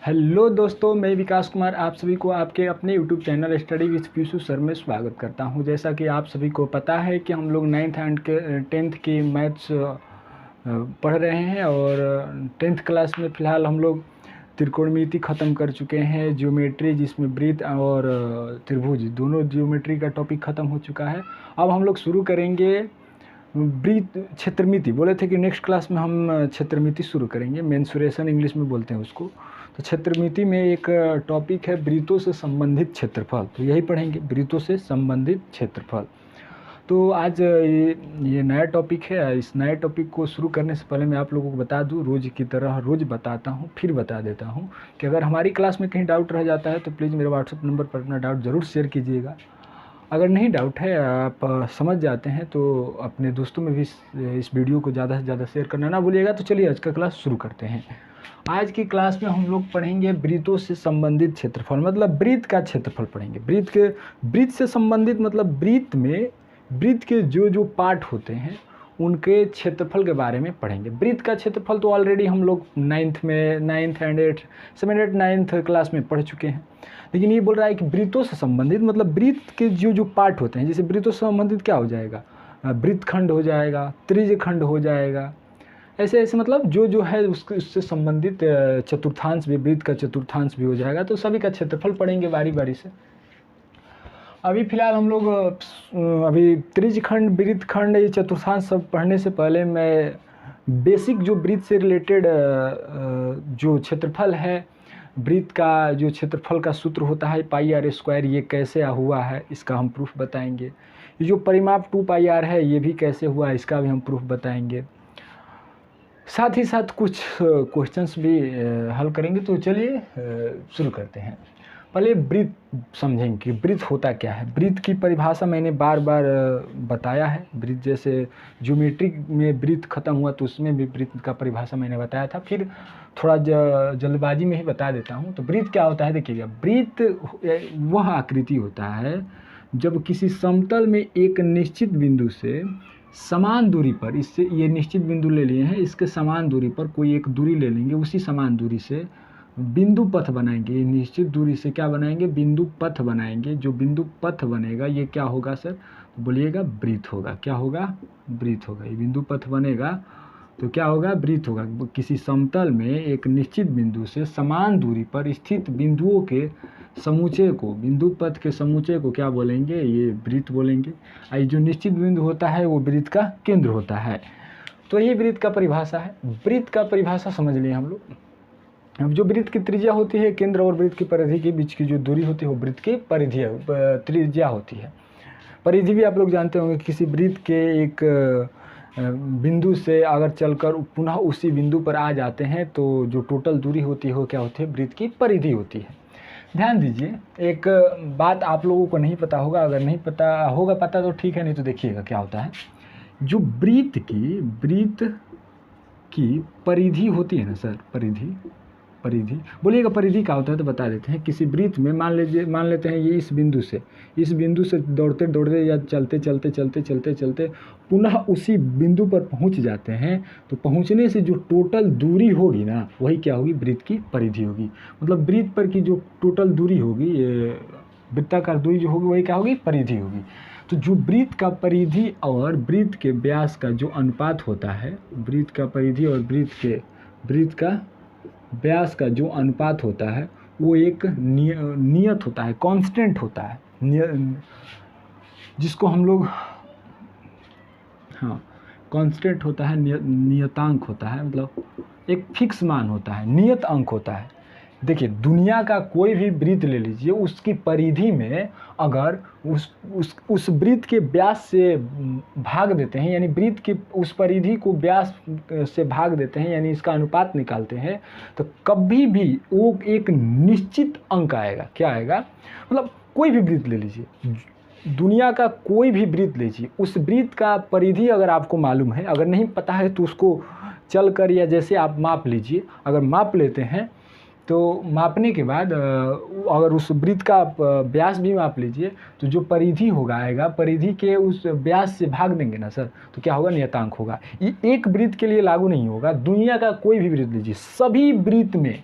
Hello दोस्तों, मैं विकास कुमार आप सभी को आपके अपने YouTube channel study with Piyush sir में स्वागत करता हूं। जैसा कि आप सभी को पता है कि हम लोग 9th एंड के 10th की मैथ्स पढ़ रहे हैं और 10th क्लास में फ़िलहाल हम लोग त्रिकोणमिति ख़त्म कर चुके हैं। ज्योमेट्री जिसमें वृत्त और त्रिभुज दोनों ज्योमेट्री का टॉपिक ख़त्म हो चुका है। अब हम लोग शुरू करेंगे वृत्त क्षेत्रमिति। बोले थे कि नेक्स्ट क्लास में हम क्षेत्रमिति शुरू करेंगे, मेंसुरेशन इंग्लिश में बोलते हैं उसको। तो क्षेत्रमिति में एक टॉपिक है वृत्तों से संबंधित क्षेत्रफल, तो यही पढ़ेंगे, वृत्तों से संबंधित क्षेत्रफल। तो आज ये नया टॉपिक है। इस नए टॉपिक को शुरू करने से पहले मैं आप लोगों को बता दूं, रोज़ की तरह रोज़ बताता हूं, फिर बता देता हूं कि अगर हमारी क्लास में कहीं डाउट रह जाता है तो प्लीज़ मेरे व्हाट्सएप नंबर पर अपना डाउट ज़रूर शेयर कीजिएगा। अगर नहीं डाउट है, आप समझ जाते हैं, तो अपने दोस्तों में भी इस वीडियो को ज़्यादा से ज़्यादा शेयर करना ना भूलिएगा। तो चलिए आज का क्लास शुरू करते हैं। आज की क्लास में हम लोग पढ़ेंगे वृत्तों से संबंधित क्षेत्रफल, मतलब वृत्त का क्षेत्रफल पढ़ेंगे। वृत्त से संबंधित मतलब वृत्त में वृत्त के जो पार्ट होते हैं उनके क्षेत्रफल के बारे में पढ़ेंगे। वृत्त का क्षेत्रफल तो ऑलरेडी हम लोग 9th and 8th 7 8 9th class में पढ़ चुके हैं, लेकिन ये बोल रहा है कि वृत्तों से संबंधित मतलब वृत्त के जो पार्ट होते हैं। जैसे वृत्तों से संबंधित क्या हो जाएगा, वृत्तखंड हो जाएगा, त्रिज्यखंड हो जाएगा, ऐसे ऐसे मतलब जो है उससे संबंधित चतुर्थांश भी, वृत्त का चतुर्थांश भी हो जाएगा। तो सभी का क्षेत्रफल पढ़ेंगे बारी बारी से। अभी फ़िलहाल हम लोग अभी त्रिज्यखंड, वृत्तखंड, ये चतुर्थांश सब पढ़ने से पहले मैं बेसिक जो वृत्त से रिलेटेड जो क्षेत्रफल है, वृत्त का जो क्षेत्रफल का सूत्र होता है πr², ये कैसे हुआ है इसका हम प्रूफ बताएंगे। ये जो परिमाप 2πr है ये भी कैसे हुआ है इसका भी हम प्रूफ बताएंगे। साथ ही साथ कुछ क्वेश्चंस भी हल करेंगे। तो चलिए शुरू करते हैं। पहले वृत्त समझेंगे कि वृत्त होता क्या है। वृत्त की परिभाषा मैंने बार बार बताया है। वृत्त जैसे ज्योमेट्री में वृत्त खत्म हुआ तो उसमें भी वृत्त का परिभाषा मैंने बताया था, फिर थोड़ा जल्दबाजी में ही बता देता हूँ। तो वृत्त क्या होता है, देखिएगा, वृत्त वह आकृति होता है जब किसी समतल में एक निश्चित बिंदु से समान दूरी पर, इससे ये निश्चित बिंदु ले लिए हैं, इसके समान दूरी पर कोई एक दूरी ले लेंगे, उसी समान दूरी से बिंदु पथ बनाएंगे। निश्चित दूरी से क्या बनाएंगे, बिंदु पथ बनाएंगे। जो बिंदु पथ बनेगा ये क्या होगा सर, तो बोलिएगा वृत्त होगा। क्या होगा, वृत्त होगा। ये बिंदु पथ बनेगा तो क्या होगा, वृत्त होगा। किसी समतल में एक निश्चित बिंदु से समान दूरी पर स्थित बिंदुओं के समूचे को, बिंदु पथ के समूचे को क्या बोलेंगे, ये वृत्त बोलेंगे। आई जो निश्चित बिंदु होता है वो वृत्त का केंद्र होता है। तो ये वृत्त का परिभाषा है। वृत्त का परिभाषा समझ लिए हम लोग। अब जो वृत्त की त्रिज्या होती है, केंद्र और वृत्त की परिधि के बीच की जो दूरी होती है वो वृत्त की परिधि त्रिज्या होती है। परिधि भी आप लोग जानते होंगे, किसी वृत्त के एक बिंदु से अगर चलकर पुनः उसी बिंदु पर आ जाते हैं तो जो टोटल दूरी होती है वो क्या होती है, वृत्त की परिधि होती है। ध्यान दीजिए, एक बात आप लोगों को नहीं पता होगा, अगर नहीं पता होगा पता तो ठीक है, नहीं तो देखिएगा क्या होता है। जो वृत्त की परिधि होती है ना सर, परिधि बोलिएगा, परिधि क्या होता है तो बता देते हैं। किसी वृत्त में मान लेते हैं ये इस बिंदु से दौड़ते दौड़ते या चलते पुनः उसी बिंदु पर पहुंच जाते हैं, तो पहुंचने से जो टोटल दूरी होगी ना वही क्या होगी, वृत्त की परिधि होगी। मतलब वृत्त पर की जो टोटल दूरी होगी, वृत्ताकार दूरी जो होगी वही क्या होगी, परिधि होगी। तो जो वृत्त का परिधि और वृत्त के व्यास का जो अनुपात होता है, वृत्त का परिधि और वृत्त का व्यास का जो अनुपात होता है वो एक नियत होता है, कांस्टेंट होता है, जिसको हम लोग कांस्टेंट होता है, नियतांक होता है, मतलब एक फिक्स मान होता है, नियत अंक होता है। देखिए, दुनिया का कोई भी वृत्त ले लीजिए, उसकी परिधि में अगर उस वृत्त के व्यास से भाग देते हैं, यानी वृत्त की उस परिधि को व्यास से भाग देते हैं, यानी इसका अनुपात निकालते हैं, तो कभी भी वो एक निश्चित अंक आएगा। क्या आएगा, मतलब कोई भी वृत्त ले लीजिए, दुनिया का कोई भी वृत्त लीजिए, उस वृत्त का परिधि अगर आपको मालूम है, अगर नहीं पता है तो उसको चल कर या जैसे आप माप लीजिए। अगर माप लेते हैं तो मापने के बाद अगर उस वृत्त का व्यास भी माप लीजिए, तो जो परिधि होगा आएगा, परिधि के उस व्यास से भाग देंगे ना सर, तो क्या होगा, नियतांक होगा। ये एक वृत्त के लिए लागू नहीं होगा, दुनिया का कोई भी वृत्त लीजिए, सभी वृत्त में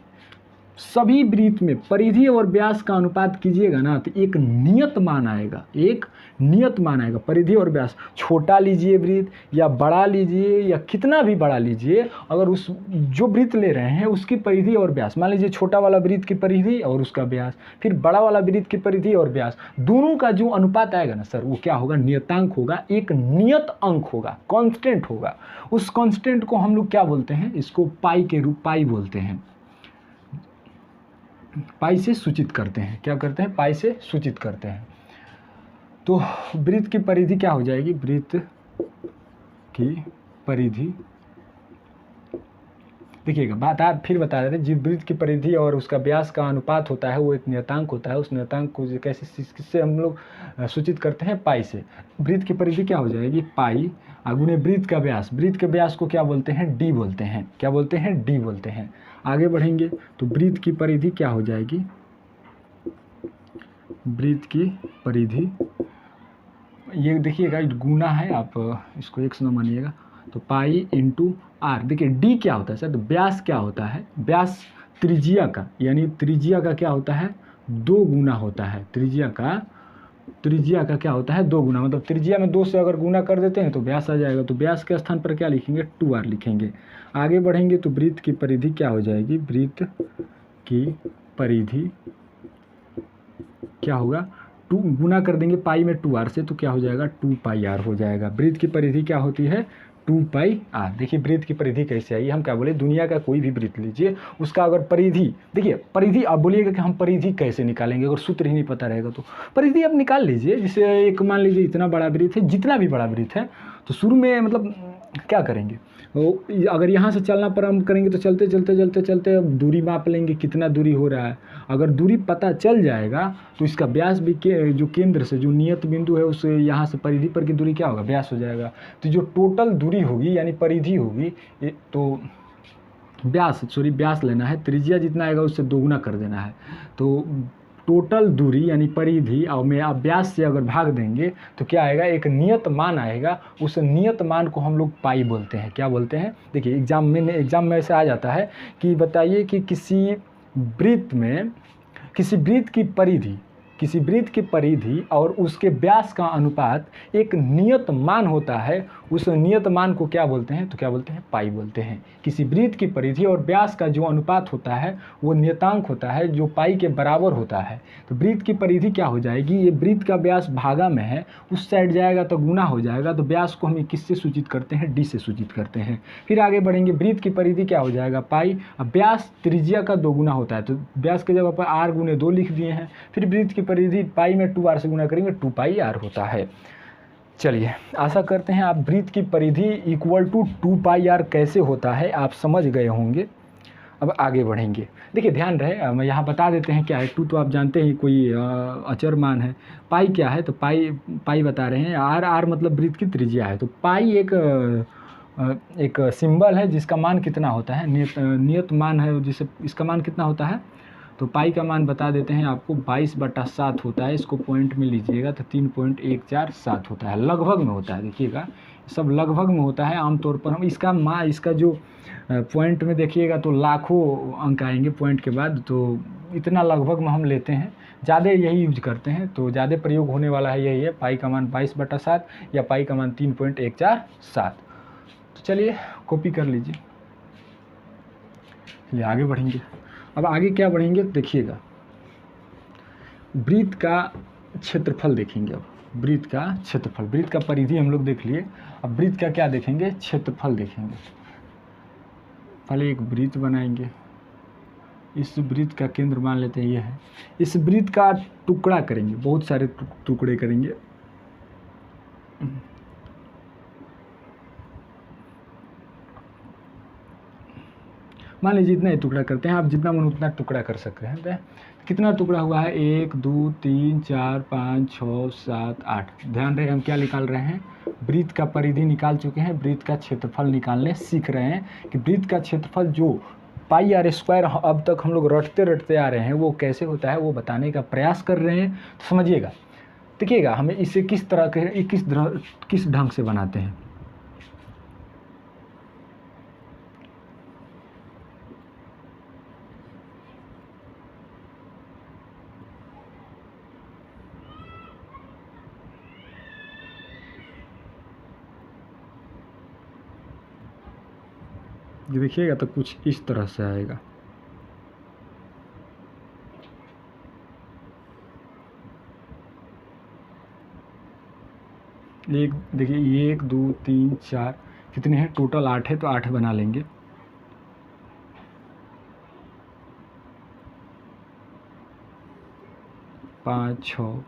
सभी वृत्त में परिधि और व्यास का अनुपात कीजिएगा ना तो एक नियत मान आएगा, एक नियत मान आएगा। परिधि और व्यास छोटा लीजिए वृत्त या बड़ा लीजिए या कितना भी बड़ा लीजिए, अगर उस जो वृत्त ले रहे हैं उसकी परिधि और व्यास, मान लीजिए छोटा वाला वृत्त की परिधि और उसका व्यास, फिर बड़ा वाला वृत्त की परिधि और व्यास, दोनों का जो अनुपात आएगा ना सर, वो क्या होगा, नियतांक होगा, एक नियत अंक होगा, कांस्टेंट होगा। उस कांस्टेंट को हम लोग क्या बोलते हैं, इसको पाई के रूप, पाई बोलते हैं, पाई से सूचित करते हैं। क्या करते हैं, पाई से सूचित करते हैं। तो वृत्त की परिधि क्या हो जाएगी, वृत्त की परिधि, देखिएगा बात आप फिर बता देते हैं, जिस वृत्त की परिधि और उसका व्यास का अनुपात होता है वो एक नियतांक होता है। उस नियतांक को कैसे, किससे हम लोग सूचित करते हैं, पाई से। वृत्त की परिधि क्या हो जाएगी, पाई गुणे वृत्त का व्यास, वृत्त के व्यास को क्या बोलते हैं, डी बोलते हैं। क्या बोलते हैं, डी बोलते हैं। आगे बढ़ेंगे तो वृत्त की परिधि क्या हो जाएगी, वृत्त की परिधि, ये देखिएगा गुना है, आप इसको एक न मानिएगा, तो पाई इंटू आर। देखिए डी क्या होता है सर, तो व्यास क्या होता है, व्यास त्रिज्या का, यानी त्रिज्या का क्या होता है, 2 गुना होता है। त्रिज्या का क्या होता है, 2 गुना, मतलब त्रिज्या में 2 से अगर गुना कर देते हैं तो व्यास आ जाएगा। तो व्यास के स्थान पर क्या लिखेंगे, 2r लिखेंगे। आगे बढ़ेंगे तो वृत्त की परिधि क्या हो जाएगी, वृत्त की परिधि क्या होगा, 2 गुना कर देंगे पाई में 2r से, तो क्या हो जाएगा, 2 पाई r हो जाएगा। वृत्त की परिधि क्या होती है, 2 पाई r। देखिए वृत्त की परिधि कैसे आई, हम क्या बोले, दुनिया का कोई भी वृत्त लीजिए, उसका अगर परिधि, देखिए परिधि, आप बोलिएगा कि हम परिधि कैसे निकालेंगे, अगर सूत्र ही नहीं पता रहेगा तो परिधि आप निकाल लीजिए। जैसे एक मान लीजिए इतना बड़ा वृत्त है, जितना भी बड़ा वृत्त है, तो शुरू में मतलब क्या करेंगे, वो अगर यहाँ से चलना प्रारंभ करेंगे तो चलते चलते चलते चलते अब दूरी माप लेंगे, कितना दूरी हो रहा है। अगर दूरी पता चल जाएगा तो इसका व्यास भी जो केंद्र से जो नियत बिंदु है उससे यहाँ से परिधि पर की दूरी क्या होगा, व्यास हो जाएगा। तो जो टोटल दूरी होगी यानी परिधि होगी, तो व्यास लेना है, त्रिज्या जितना आएगा उससे 2 गुना कर देना है। तो टोटल दूरी यानी परिधि और में आप व्यास से अगर भाग देंगे तो क्या आएगा, एक नियत मान आएगा। उस नियत मान को हम लोग पाई बोलते हैं। क्या बोलते हैं, देखिए एग्जाम में ऐसे आ जाता है कि बताइए कि किसी वृत्त की परिधि और उसके व्यास का अनुपात एक नियत मान होता है। उस नियत मान को क्या बोलते हैं, तो क्या बोलते हैं, पाई बोलते हैं। किसी वृत्त की परिधि और व्यास का जो अनुपात होता है वो नियतांक होता है जो पाई के बराबर होता है। तो वृत्त की परिधि क्या हो जाएगी, ये वृत्त का व्यास भागा में है, उस साइड जाएगा तो गुना हो जाएगा। तो व्यास को हम किससे सूचित करते हैं, डी से सूचित करते हैं। फिर आगे बढ़ेंगे, वृत्त की परिधि क्या हो जाएगा, पाई। अब व्यास त्रिज्या का 2 गुना होता है, तो व्यास की जगह पर r गुने 2 लिख दिए हैं। फिर वृत्त की परिधि पाई में 2r से गुना करेंगे, 2 पाई r होता है। चलिए आशा करते हैं आप वृत्त की परिधि इक्वल टू 2 पाई r कैसे होता है आप समझ गए होंगे। अब आगे बढ़ेंगे, देखिए ध्यान रहे, मैं यहाँ बता देते हैं क्या है। 2 तो आप जानते हैं कोई अचर मान है। पाई क्या है, तो पाई बता रहे हैं, r मतलब वृत्त की त्रिज्या है। तो पाई एक सिंबल है जिसका मान कितना होता है, नियत मान है, जिसे इसका मान कितना होता है। तो पाई का मान बता देते हैं आपको, 22/7 होता है। इसको पॉइंट में लीजिएगा तो 3.147 होता है, लगभग में होता है। देखिएगा सब लगभग में होता है। आमतौर पर हम इसका जो पॉइंट में देखिएगा तो लाखों अंक आएंगे पॉइंट के बाद, तो इतना लगभग में हम लेते हैं, ज़्यादा यही यूज करते हैं। तो ज़्यादा प्रयोग होने वाला है यही है, पाई का मान 22/7 या पाई का मान 3.147। तो चलिए कॉपी कर लीजिए। चलिए आगे बढ़ेंगे। अब आगे क्या बढ़ेंगे देखिएगा, वृत्त का क्षेत्रफल देखेंगे। अब वृत्त का क्षेत्रफल, वृत्त का परिधि हम लोग देख लिए, अब वृत्त का क्या देखेंगे, क्षेत्रफल देखेंगे। पहले एक वृत्त बनाएंगे, इस वृत्त का केंद्र मान लेते हैं ये है। इस वृत्त का टुकड़ा करेंगे, बहुत सारे टुकड़े करेंगे। मान लीजिए इतना ही टुकड़ा करते हैं, आप जितना मन उतना टुकड़ा कर सकते हैं। तो कितना टुकड़ा हुआ है, 1 2 3 4 5 6 7 8। ध्यान रहे हम क्या निकाल रहे हैं, वृत्त का परिधि निकाल चुके हैं, वृत्त का क्षेत्रफल निकालने सीख रहे हैं कि वृत्त का क्षेत्रफल जो पाई r स्क्वायर अब तक हम लोग रटते आ रहे हैं वो कैसे होता है वो बताने का प्रयास कर रहे हैं। तो समझिएगा, देखिएगा हमें इसे किस तरह के किस ढंग से बनाते हैं। ये देखिएगा तो कुछ इस तरह से आएगा। एक देखिए 1 2 3 4 कितने हैं टोटल 8 है, तो 8 बना लेंगे। 5 6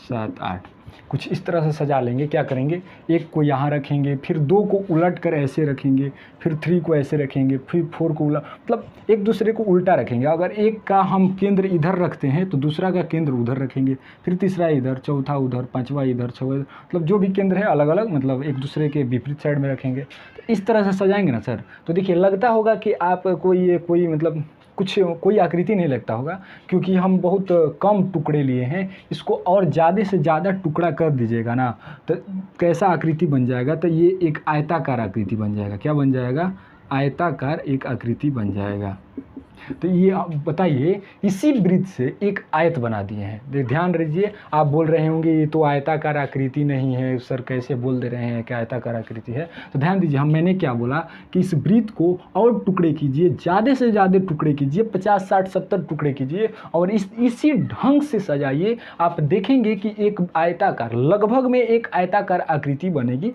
7 8 कुछ इस तरह से सजा लेंगे। क्या करेंगे, एक को यहाँ रखेंगे, फिर 2 को उलट कर ऐसे रखेंगे, फिर 3 को ऐसे रखेंगे, फिर 4 को मतलब एक दूसरे को उल्टा रखेंगे। अगर एक का हम केंद्र इधर रखते हैं तो दूसरा का केंद्र उधर रखेंगे, फिर तीसरा इधर, चौथा उधर, पांचवा इधर, छठा मतलब जो भी केंद्र है अलग अलग मतलब एक दूसरे के विपरीत साइड में रखेंगे। तो इस तरह से सजाएंगे ना सर, तो देखिए लगता होगा कि आप कोई मतलब कुछ कोई आकृति नहीं लगता होगा, क्योंकि हम बहुत कम टुकड़े लिए हैं। इसको और ज़्यादा से ज़्यादा टुकड़ा कर दीजिएगा ना तो कैसा आकृति बन जाएगा, तो ये एक आयताकार आकृति बन जाएगा। क्या बन जाएगा, आयताकार एक आकृति बन जाएगा। तो ये आप बताइए, इसी वृत्त से एक आयत बना दिए हैं। ध्यान रखिए, आप बोल रहे होंगे ये तो आयताकार आकृति नहीं है सर, कैसे बोल दे रहे हैं कि आयताकार आकृति है। तो ध्यान दीजिए, मैंने क्या बोला कि इस वृत्त को और टुकड़े कीजिए, ज़्यादा से ज़्यादा टुकड़े कीजिए, 50 60 70 टुकड़े कीजिए और इसी ढंग से सजाइए। आप देखेंगे कि एक आयताकार, लगभग में एक आयताकार आकृति बनेगी।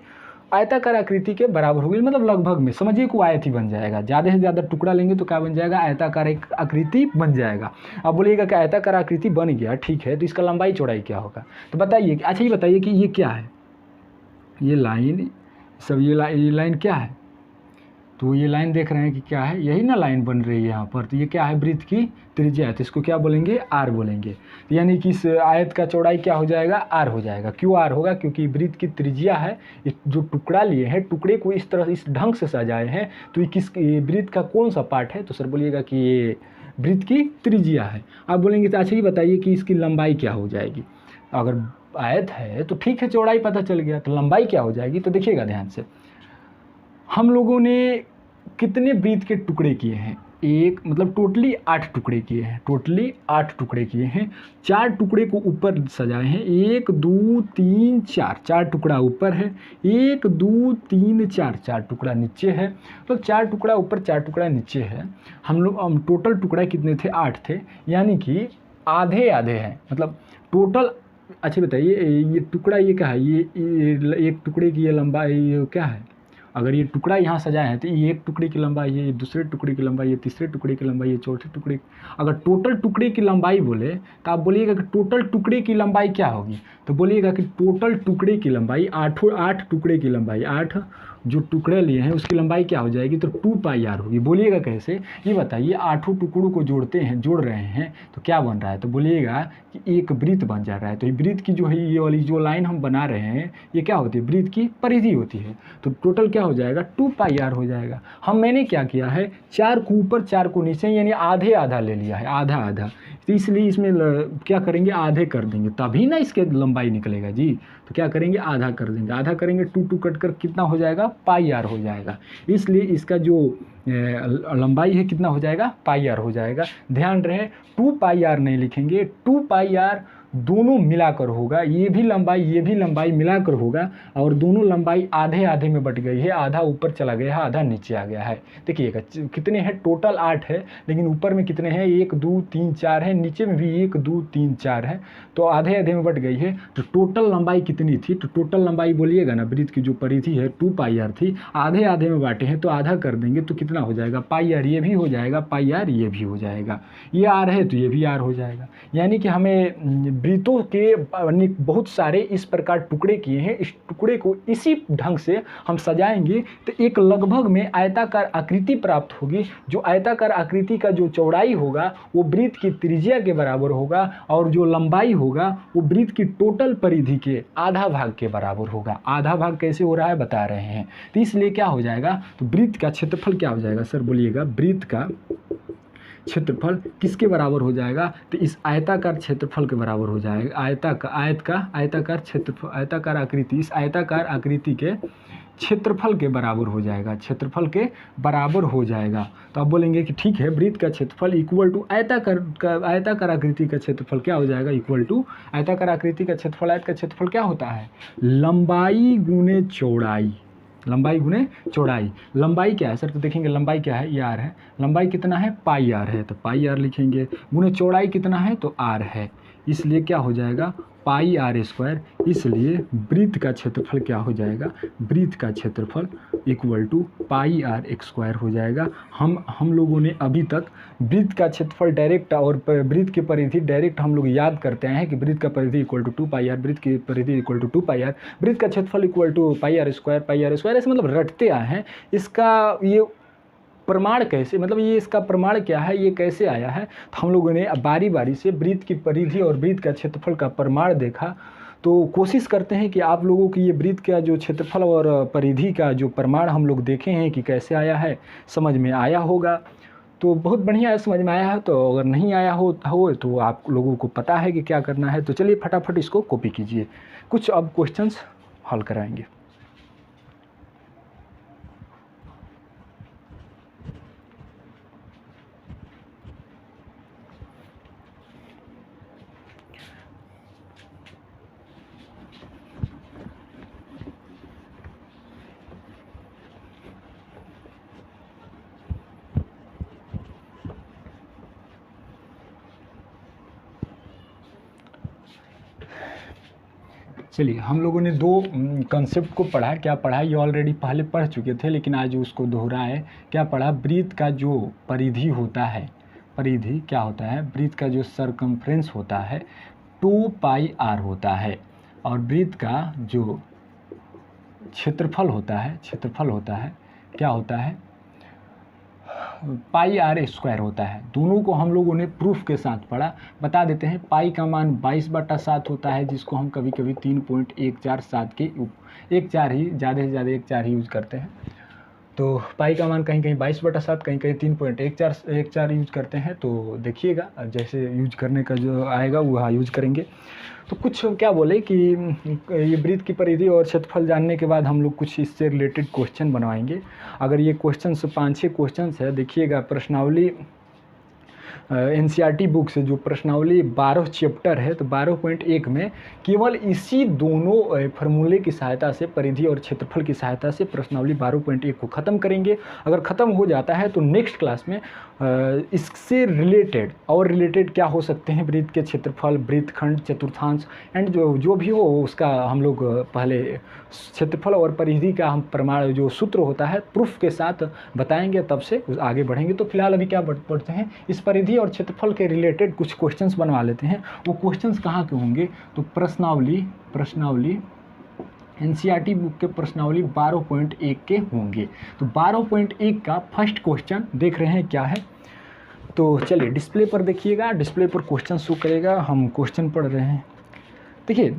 आयताकार आकृति के बराबर होगी, मतलब लगभग में समझिए को आयत ही बन जाएगा। ज़्यादा से ज़्यादा टुकड़ा लेंगे तो क्या बन जाएगा, आयताकार एक आकृति बन जाएगा। अब बोलिएगा कि आयताकार आकृति बन गया, ठीक है, तो इसका लंबाई चौड़ाई क्या होगा, तो बताइए। अच्छा ये बताइए कि ये क्या है, ये लाइन सब, ये लाइन क्या है, तो ये लाइन देख रहे हैं कि क्या है, यही ना लाइन बन रही है यहाँ पर। तो ये क्या है, वृत्त की त्रिज्या है, तो इसको क्या बोलेंगे, आर बोलेंगे। यानी कि इस आयत का चौड़ाई क्या हो जाएगा, आर हो जाएगा। क्यों आर होगा, क्योंकि वृत्त की त्रिज्या है। जो टुकड़ा लिए हैं, टुकड़े को इस तरह इस ढंग से सजाए हैं, तो ये किस वृत्त का कौन सा पार्ट है, तो सर बोलिएगा कि ये वृत्त की त्रिज्या है। आप बोलेंगे तो अच्छा ये बताइए कि इसकी लंबाई क्या हो जाएगी। अगर आयत है तो ठीक है, चौड़ाई पता चल गया, तो लंबाई क्या हो जाएगी, तो देखिएगा ध्यान से। हम लोगों ने कितने वृत्त के टुकड़े किए हैं, एक मतलब टोटली 8 टुकड़े किए हैं, टोटली 8 टुकड़े किए हैं। 4 टुकड़े को ऊपर सजाए हैं, 1 2 3 4, 4 टुकड़ा ऊपर है, 1 2 3 4, 4 टुकड़ा नीचे है। तो 4 टुकड़ा ऊपर 4 टुकड़ा नीचे है। हम लोग टोटल टुकड़ा कितने थे, 8 थे, यानी कि आधे आधे हैं, मतलब टोटल। अच्छा बताइए, ये टुकड़ा ये क्या है, ये एक टुकड़े की ये लंबाई क्या है। अगर ये टुकड़ा यहाँ सजाए हैं तो ये एक टुकड़े की लंबाई है, ये दूसरे टुकड़े की लंबाई, ये तीसरे टुकड़े की लंबाई, ये चौथे टुकड़े। अगर टोटल टुकड़े की लंबाई बोले तो आप बोलिएगा कि टोटल टुकड़े की लंबाई क्या होगी, तो बोलिएगा कि टोटल टुकड़े की लंबाई 8 टुकड़े की लंबाई, 8 जो टुकड़े लिए हैं उसकी लंबाई क्या हो जाएगी, तो 2πr होगी। बोलिएगा कैसे, ये बताइए। 8 टुकड़ों को जोड़ रहे हैं तो क्या बन रहा है, तो बोलिएगा कि एक वृत्त बन जा रहा है। तो ये वृत्त की जो है, ये वाली जो लाइन हम बना रहे हैं, ये क्या होती है, वृत्त की परिधि होती है। तो टोटल क्या हो जाएगा, 2πr हो जाएगा। मैंने क्या किया है, 4 को ऊपर 4 को नीचे, यानी आधे आधा ले लिया है, आधा आधा। तो इसलिए इसमें क्या करेंगे, आधे कर देंगे, तभी ना इसके लंबाई निकलेगा जी। तो क्या करेंगे, आधा कर देंगे, आधा करेंगे, 2 कट कर कितना हो जाएगा, πr हो जाएगा। इसलिए इसका जो लंबाई है कितना हो जाएगा, πr हो जाएगा। ध्यान रहे 2πr नहीं लिखेंगे, 2πr दोनों मिलाकर होगा, ये भी लंबाई मिलाकर होगा, और दोनों लंबाई आधे आधे में बट गई है, आधा ऊपर चला गया है, आधा नीचे आ गया है। देखिएगा कितने हैं, टोटल 8 है, लेकिन ऊपर में कितने हैं, 1 2 3 4 है, नीचे में भी 1 2 3 4 है, तो आधे आधे में बट गई है। तो टोटल लंबाई कितनी थी, तो टोटल लंबाई बोलिएगा ना, वृत्त की जो परिधि है 2πr थी, आधे आधे में बांटे हैं तो आधा कर देंगे, तो कितना हो जाएगा, πr ये भी हो जाएगा, πr ये भी हो जाएगा, ये r है तो ये भी r हो जाएगा। यानी कि हमें वृत्तों के बहुत सारे इस प्रकार टुकड़े किए हैं। इस टुकड़े को इसी ढंग से हम सजाएंगे तो एक लगभग में आयताकार आकृति प्राप्त होगी। जो आयताकार आकृति का जो चौड़ाई होगा वो वृत्त की त्रिज्या के बराबर होगा, और जो लंबाई होगा वो वृत्त की टोटल परिधि के आधा भाग के बराबर होगा। आधा भाग कैसे हो रहा है बता रहे हैं। तो इसलिए क्या हो जाएगा, तो वृत्त का क्षेत्रफल क्या हो जाएगा, सर बोलिएगा, वृत्त का क्षेत्रफल किसके बराबर हो जाएगा? तो इस आयताकार क्षेत्रफल के बराबर हो जाएगा। आयताकार क्षेत्रफल, आयताकार आकृति, इस आयताकार आकृति के क्षेत्रफल के बराबर हो जाएगा, क्षेत्रफल के बराबर हो जाएगा। तो आप बोलेंगे कि ठीक है, वृत्त का क्षेत्रफल इक्वल टू आयताकार आकृति का क्षेत्रफल क्या हो जाएगा? इक्वल टू आयताकार आकृति का क्षेत्रफल, आयत का क्षेत्रफल क्या होता है? लंबाई गुने चौड़ाई, लंबाई गुने चौड़ाई। लंबाई क्या है सर? तो देखेंगे लंबाई क्या है, ये आर है। लंबाई कितना है? पाई आर है, तो पाई आर लिखेंगे। गुने चौड़ाई कितना है? तो आर है, इसलिए क्या हो जाएगा? पाई आर स्क्वायर। इसलिए वृत्त का क्षेत्रफल क्या हो जाएगा? वृत्त का क्षेत्रफल equal to pi r square हो जाएगा। हम लोगों ने अभी तक वृत्त का क्षेत्रफल डायरेक्ट और वृत्त की परिधि डायरेक्ट हम लोग याद करते हैं कि वृत्त का परिधि इक्वल टू 2 पाई आर, वृत्त की परिधि इक्वल टू 2 पाई आर, वृत्त का क्षेत्रफल equal to pi r square, ऐसे मतलब रटते आए हैं। इसका ये प्रमाण कैसे, मतलब ये इसका प्रमाण क्या है, ये कैसे आया है? तो हम लोगों ने बारी बारी से वृत्त की परिधि और वृत्त का क्षेत्रफल का प्रमाण देखा। तो कोशिश करते हैं कि आप लोगों की ये वृत्त का जो क्षेत्रफल और परिधि का जो प्रमाण हम लोग देखे हैं कि कैसे आया है, समझ में आया होगा। तो बहुत बढ़िया है, समझ में आया है। तो अगर नहीं आया हो तो आप लोगों को पता है कि क्या करना है। तो चलिए फटाफट इसको कॉपी कीजिए, कुछ अब क्वेश्चंस हल कराएंगे। चलिए, हम लोगों ने दो कंसेप्ट को पढ़ा। क्या पढ़ा? ये ऑलरेडी पहले पढ़ चुके थे, लेकिन आज उसको दोहराए। क्या पढ़ा? वृत्त का जो परिधि होता है, परिधि क्या होता है? वृत्त का जो सरकमफ्रेंस होता है 2 पाई आर होता है, और वृत्त का जो क्षेत्रफल होता है, क्या होता है? पाई आर स्क्वायर होता है। दोनों को हम लोगों ने प्रूफ के साथ पढ़ा। बता देते हैं, पाई का मान 22/7 होता है, जिसको हम कभी कभी 3.147 के 1/4 ही, ज़्यादा से ज़्यादा 1/4 ही यूज़ करते हैं। तो पाई का मान कहीं कहीं 22/7, कहीं कहीं 3.147 यूज करते हैं। तो देखिएगा, जैसे यूज करने का जो आएगा वो हाँ यूज करेंगे। तो कुछ क्या बोले कि ये वृत्त की परिधि और क्षेत्रफल जानने के बाद हम लोग कुछ इससे रिलेटेड क्वेश्चन बनवाएंगे। अगर ये क्वेश्चन 5-6 क्वेश्चन है, देखिएगा प्रश्नावली NCERT बुक से जो प्रश्नावली 12 चैप्टर है, तो 12.1 में केवल इसी दोनों फार्मूले की सहायता से, परिधि और क्षेत्रफल की सहायता से प्रश्नावली 12.1 को ख़त्म करेंगे। अगर ख़त्म हो जाता है तो नेक्स्ट क्लास में इससे रिलेटेड क्या हो सकते हैं, वृत्त के क्षेत्रफल, वृत्तखंड, चतुर्थांश एंड जो भी हो उसका हम लोग पहले क्षेत्रफल और परिधि का हम प्रमाण जो सूत्र होता है प्रूफ के साथ बताएंगे, तब से आगे बढ़ेंगे। तो फिलहाल अभी क्या पढ़ते हैं, इस परिधि और क्षेत्रफल के रिलेटेड कुछ क्वेश्चंस बनवा लेते हैं। वो क्वेश्चंस कहाँ के होंगे? तो प्रश्नावली NCERT बुक के प्रश्नावली 12.1 के होंगे। तो 12.1 का फर्स्ट क्वेश्चन देख रहे हैं क्या है। तो चलिए डिस्प्ले पर देखिएगा, डिस्प्ले पर क्वेश्चन शो करेगा। हम क्वेश्चन पढ़ रहे हैं। देखिए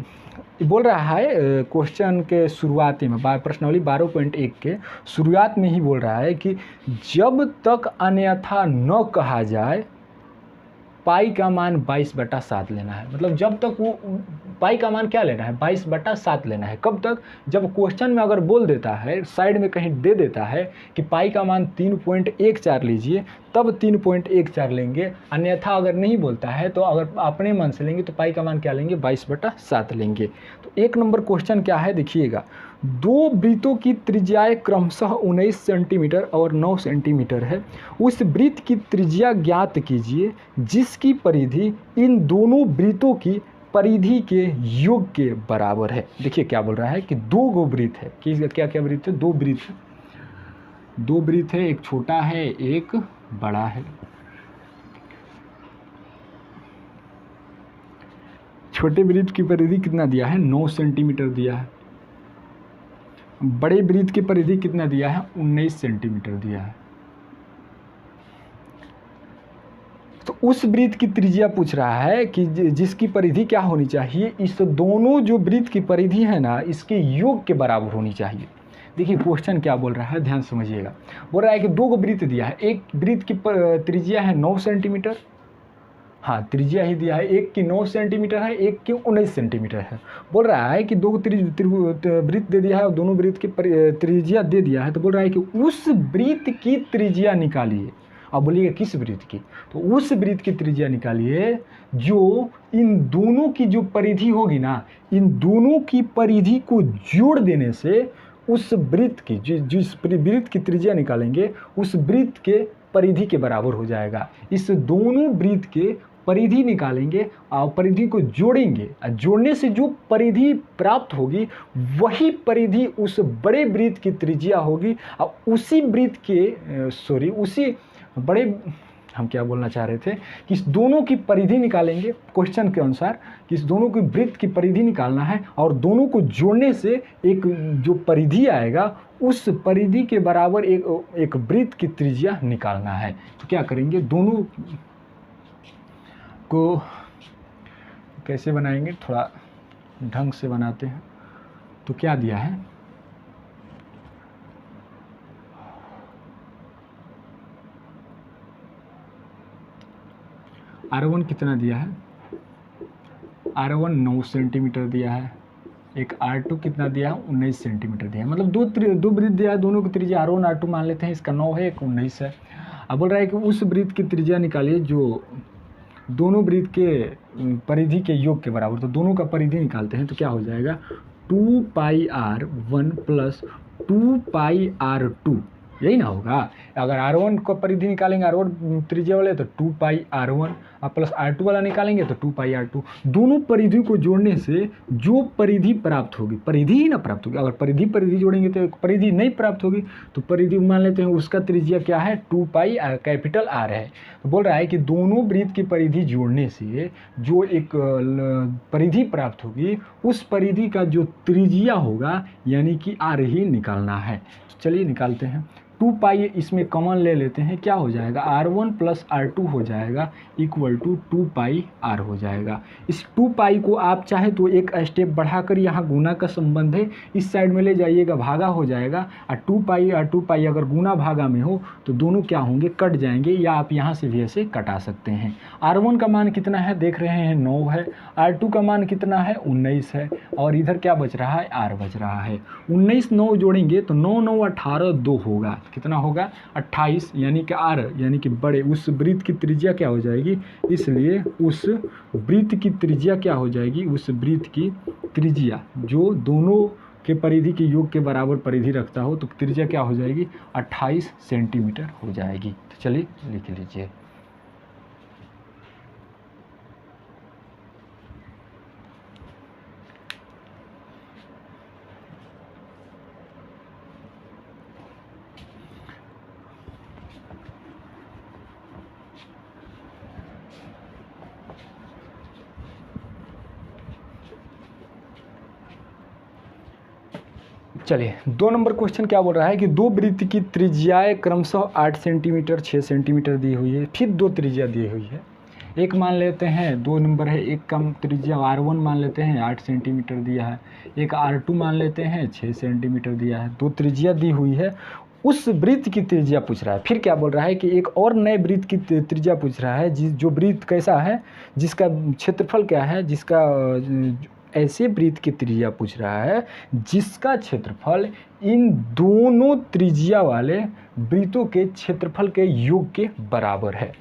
बोल रहा है क्वेश्चन के शुरुआत में, प्रश्नावली 12.1 के शुरुआत में ही बोल रहा है कि जब तक अन्यथा न कहा जाए पाई का मान 22/7 लेना है। मतलब जब तक वो पाई का मान क्या लेना है, 22/7 लेना है। कब तक? जब क्वेश्चन में अगर बोल देता है, साइड में कहीं दे देता है कि पाई का मान 3.14 लीजिए, तब 3.14 लेंगे। अन्यथा अगर नहीं बोलता है तो अगर अपने मन से लेंगे तो पाई का मान क्या लेंगे, 22/7 लेंगे। तो 1 नंबर क्वेश्चन क्या है देखिएगा, दो वृत्तों की त्रिज्याएं क्रमशः 19 सेंटीमीटर और 9 सेंटीमीटर है। उस वृत्त की त्रिज्या ज्ञात कीजिए जिसकी परिधि इन दोनों वृत्तों की परिधि के योग के बराबर है। देखिए क्या बोल रहा है कि दो गो वृत्त है, कि क्या क्या वृत्त है, दो वृत्त है, एक छोटा है एक बड़ा है। छोटे वृत्त की परिधि कितना दिया है, 9 सेंटीमीटर दिया है। बड़े वृत्त की परिधि कितना दिया है, 19 सेंटीमीटर दिया है। तो उस वृत्त की त्रिज्या पूछ रहा है कि जिसकी परिधि क्या होनी चाहिए, इस दोनों जो वृत्त की परिधि है ना, इसके योग के बराबर होनी चाहिए। देखिए क्वेश्चन क्या बोल रहा है, ध्यान समझिएगा। बोल रहा है कि 2 वृत्त दिया है, एक वृत्त की त्रिज्या है 9 सेंटीमीटर, हाँ त्रिज्या ही दिया है, एक की 9 सेंटीमीटर है, एक की 19 सेंटीमीटर है। बोल रहा है कि 2 वृत्त दे दिया है और दोनों वृत्त की त्रिज्या दे दिया है, तो बोल रहा है कि उस वृत्त की त्रिज्या निकालिए। अब बोलिए किस वृत्त की, तो उस वृत्त की त्रिज्या निकालिए जो इन दोनों की जो परिधि होगी ना, इन दोनों की परिधि को जोड़ देने से उस वृत्त की जिस वृत्त की त्रिज्या निकालेंगे उस वृत्त के परिधि के बराबर हो जाएगा। इस दोनों वृत्त के परिधि निकालेंगे और परिधि को जोड़ेंगे, जोड़ने से जो परिधि प्राप्त होगी वही परिधि उस बड़े वृत्त की त्रिज्या होगी और उसी वृत्त के उसी बड़े, हम क्या बोलना चाह रहे थे कि इस दोनों की परिधि निकालेंगे क्वेश्चन के अनुसार, कि इस दोनों की वृत्त की परिधि निकालना है और दोनों को जोड़ने से एक जो परिधि आएगा उस परिधि के बराबर एक वृत्त की त्रिज्या निकालना है। तो क्या करेंगे, दोनों को कैसे बनाएंगे, थोड़ा ढंग से बनाते हैं। तो क्या दिया है, R1 कितना दिया है, R1 9 सेंटीमीटर दिया है, एक R2 कितना दिया है 19 सेंटीमीटर दिया है। मतलब दो वृत्त दिया है, दोनों की त्रिज्या R1 R2 मान लेते हैं, इसका 9 है एक 19 है। अब बोल रहा है कि उस वृत्त की त्रिज्या निकालिए जो दोनों वृत्त के परिधि के योग के बराबर। तो दोनों का परिधि निकालते हैं तो क्या हो जाएगा 2πr1 प्लस 2πr2, यही ना होगा। अगर R1 को परिधि निकालेंगे, R1 त्रिज्या वाले, तो 2πr1 और प्लस R2 वाला निकालेंगे तो 2πr2। दोनों परिधि को जोड़ने से जो परिधि प्राप्त होगी, परिधि ही ना प्राप्त होगी, अगर परिधि जोड़ेंगे तो परिधि नहीं प्राप्त होगी। तो परिधि मान लेते हैं उसका त्रिज्या क्या है 2π कैपिटल R है। तो बोल रहा है कि दोनों वृत्त की परिधि जोड़ने से जो एक परिधि प्राप्त होगी उस परिधि का जो त्रिज्या होगा यानी कि R ही निकालना है। चलिए निकालते हैं। 2π इसमें कॉमन ले लेते हैं, क्या हो जाएगा R1 प्लस R2 हो जाएगा इक्वल टू 2πr हो जाएगा। इस 2π को आप चाहे तो एक स्टेप बढ़ाकर यहाँ गुना का संबंध है इस साइड में ले जाइएगा, भागा हो जाएगा। और 2π और 2π अगर गुना भागा में हो तो दोनों क्या होंगे, कट जाएंगे, या आप यहाँ से भी ऐसे कटा सकते हैं। R1 का मान कितना है देख रहे हैं 9 है, R2 का मान कितना है 19 है, और इधर क्या बच रहा है R बच रहा है। 19 9 जोड़ेंगे तो 9 9 18 2 होगा, कितना होगा 28, यानी कि R यानी कि बड़े उस वृत्त की त्रिज्या क्या हो जाएगी, इसलिए उस वृत्त की त्रिज्या क्या हो जाएगी, उस वृत्त की त्रिज्या जो दोनों के परिधि के योग के बराबर परिधि रखता हो तो त्रिज्या क्या हो जाएगी 28 सेंटीमीटर हो जाएगी। तो चलिए लिख लीजिए। चलिए 2 नंबर क्वेश्चन क्या बोल रहा है कि 2 वृत्त की त्रिज्याएं क्रमशः 8 सेंटीमीटर 6 सेंटीमीटर दी हुई है, फिर 2 त्रिज्या दी हुई है। एक मान लेते हैं 2 नंबर है, एक कम त्रिज्या R1 मान लेते हैं 8 सेंटीमीटर दिया है, एक R2 मान लेते हैं 6 सेंटीमीटर दिया है। 2 त्रिज्या दी हुई है, उस वृत्त की त्रिज्या पूछ रहा है। फिर क्या बोल रहा है कि एक और नए वृत्त की त्रिज्या पूछ रहा है जो वृत्त कैसा है, जिसका क्षेत्रफल क्या है, जिसका ऐसे वृत्त की त्रिज्या पूछ रहा है जिसका क्षेत्रफल इन दोनों त्रिज्या वाले वृत्तों के क्षेत्रफल के योग के बराबर है।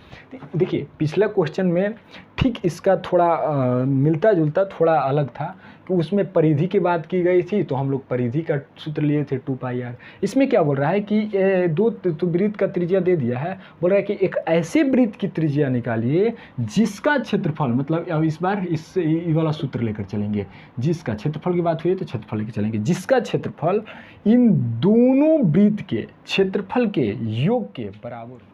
देखिए पिछला क्वेश्चन में ठीक इसका थोड़ा मिलता जुलता थोड़ा अलग था कि उसमें परिधि की बात की गई थी तो हम लोग परिधि का सूत्र लिए थे 2πr। इसमें क्या बोल रहा है कि 2 वृत्त का त्रिज्या दे दिया है, बोल रहा है कि एक ऐसे वृत्त की त्रिज्या निकालिए जिसका क्षेत्रफल, मतलब अब इस बार ये वाला सूत्र लेकर चलेंगे, जिसका क्षेत्रफल की बात हुई तो क्षेत्रफल लेकर चलेंगे, जिसका क्षेत्रफल इन दोनों वृत्त के क्षेत्रफल के योग के बराबर।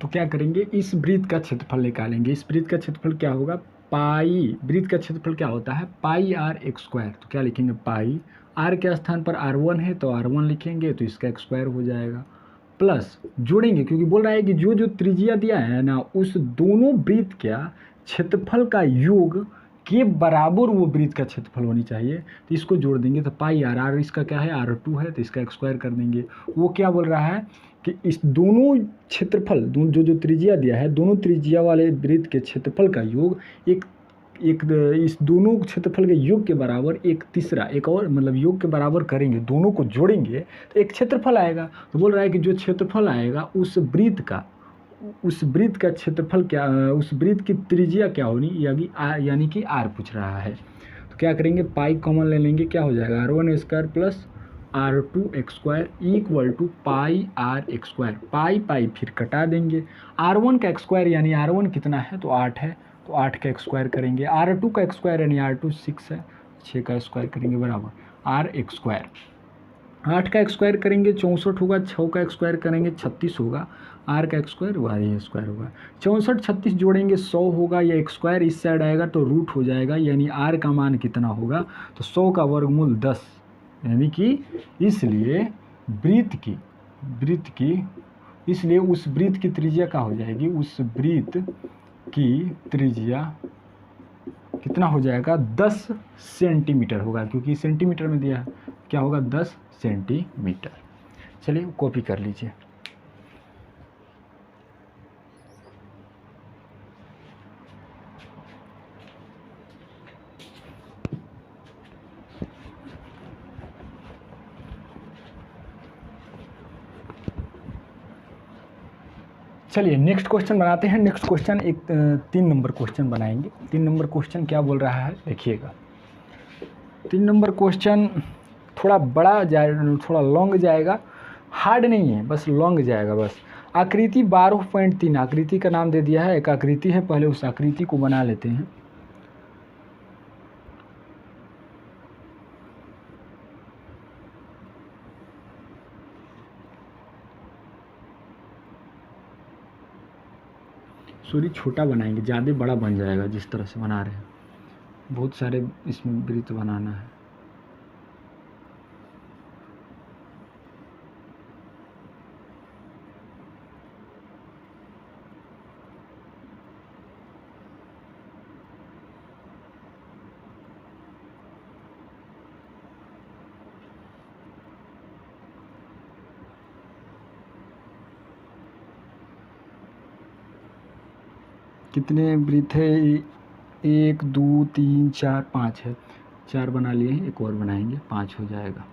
तो क्या करेंगे, इस वृत्त का क्षेत्रफल निकालेंगे। इस वृत्त का क्षेत्रफल क्या होगा, पाई, वृत्त का क्षेत्रफल क्या होता है πr²। तो क्या लिखेंगे पाई, r के स्थान पर R1 है तो R1 लिखेंगे तो इसका स्क्वायर हो जाएगा, प्लस जोड़ेंगे क्योंकि बोल रहा है कि जो त्रिज्या दिया है ना उस दोनों वृत्त का क्षेत्रफल का योग के बराबर वो वृत्त का क्षेत्रफल होनी चाहिए। तो इसको जोड़ देंगे तो पाई आर, आर इसका क्या है R2 है, तो इसका स्क्वायर कर देंगे। वो क्या बोल रहा है कि इस दोनों क्षेत्रफल जो त्रिज्या दिया है, दोनों त्रिज्या वाले वृत्त के क्षेत्रफल का योग एक इस दोनों क्षेत्रफल के योग के बराबर एक तीसरा एक और मतलब योग के बराबर करेंगे, दोनों को जोड़ेंगे तो एक क्षेत्रफल आएगा। तो बोल रहा है कि जो क्षेत्रफल आएगा उस वृत्त का क्षेत्रफल क्या, उस वृत्त की त्रिज्या क्या होनी, यानी कि R पूछ रहा है। तो क्या करेंगे, पाई कॉमन ले लेंगे, क्या हो जाएगा R1 square plus R2 square equal to pi R square. Pi फिर कटा देंगे, R1 का स्क्वायर यानी R1 कितना है तो 8 है, तो 8 का स्क्वायर करेंगे। R2 का स्क्वायर यानी R2 6 है, 6 का स्क्वायर करेंगे बराबर R स्क्वायर। 8 का स्क्वायर करेंगे 64 होगा, 6 का स्क्वायर करेंगे 36 होगा, R का स्क्वायर Y स्क्वायर होगा। 64 36 जोड़ेंगे 100 होगा, या स्क्वायर इस साइड आएगा तो रूट हो जाएगा, यानी R का मान कितना होगा तो 100 का वर्गमूल 10, यानी कि इसलिए इसलिए उस वृत्त की त्रिज्या क्या हो जाएगी, उस वृत्त की त्रिज्या कितना हो जाएगा 10 सेंटीमीटर होगा, क्योंकि सेंटीमीटर में दिया है, क्या होगा 10 सेंटीमीटर। चलिए कॉपी कर लीजिए। चलिए नेक्स्ट क्वेश्चन बनाते हैं। नेक्स्ट क्वेश्चन एक 3 नंबर क्वेश्चन बनाएंगे। 3 नंबर क्वेश्चन क्या बोल रहा है देखिएगा। 3 नंबर क्वेश्चन थोड़ा बड़ा जाए, थोड़ा लॉन्ग जाएगा, हार्ड नहीं है, बस लॉन्ग जाएगा बस। आकृति 12.3, आकृति का नाम दे दिया है, एक आकृति है, पहले उस आकृति को बना लेते हैं। सॉरी छोटा बनाएंगे, ज़्यादा बड़ा बन जाएगा जिस तरह से बना रहे हैं, बहुत सारे इसमें वृत्त बनाना है। कितने वृत्त है, 1 2 3 4 5 है, 4 बना लिए हैं, एक और बनाएंगे 5 हो जाएगा।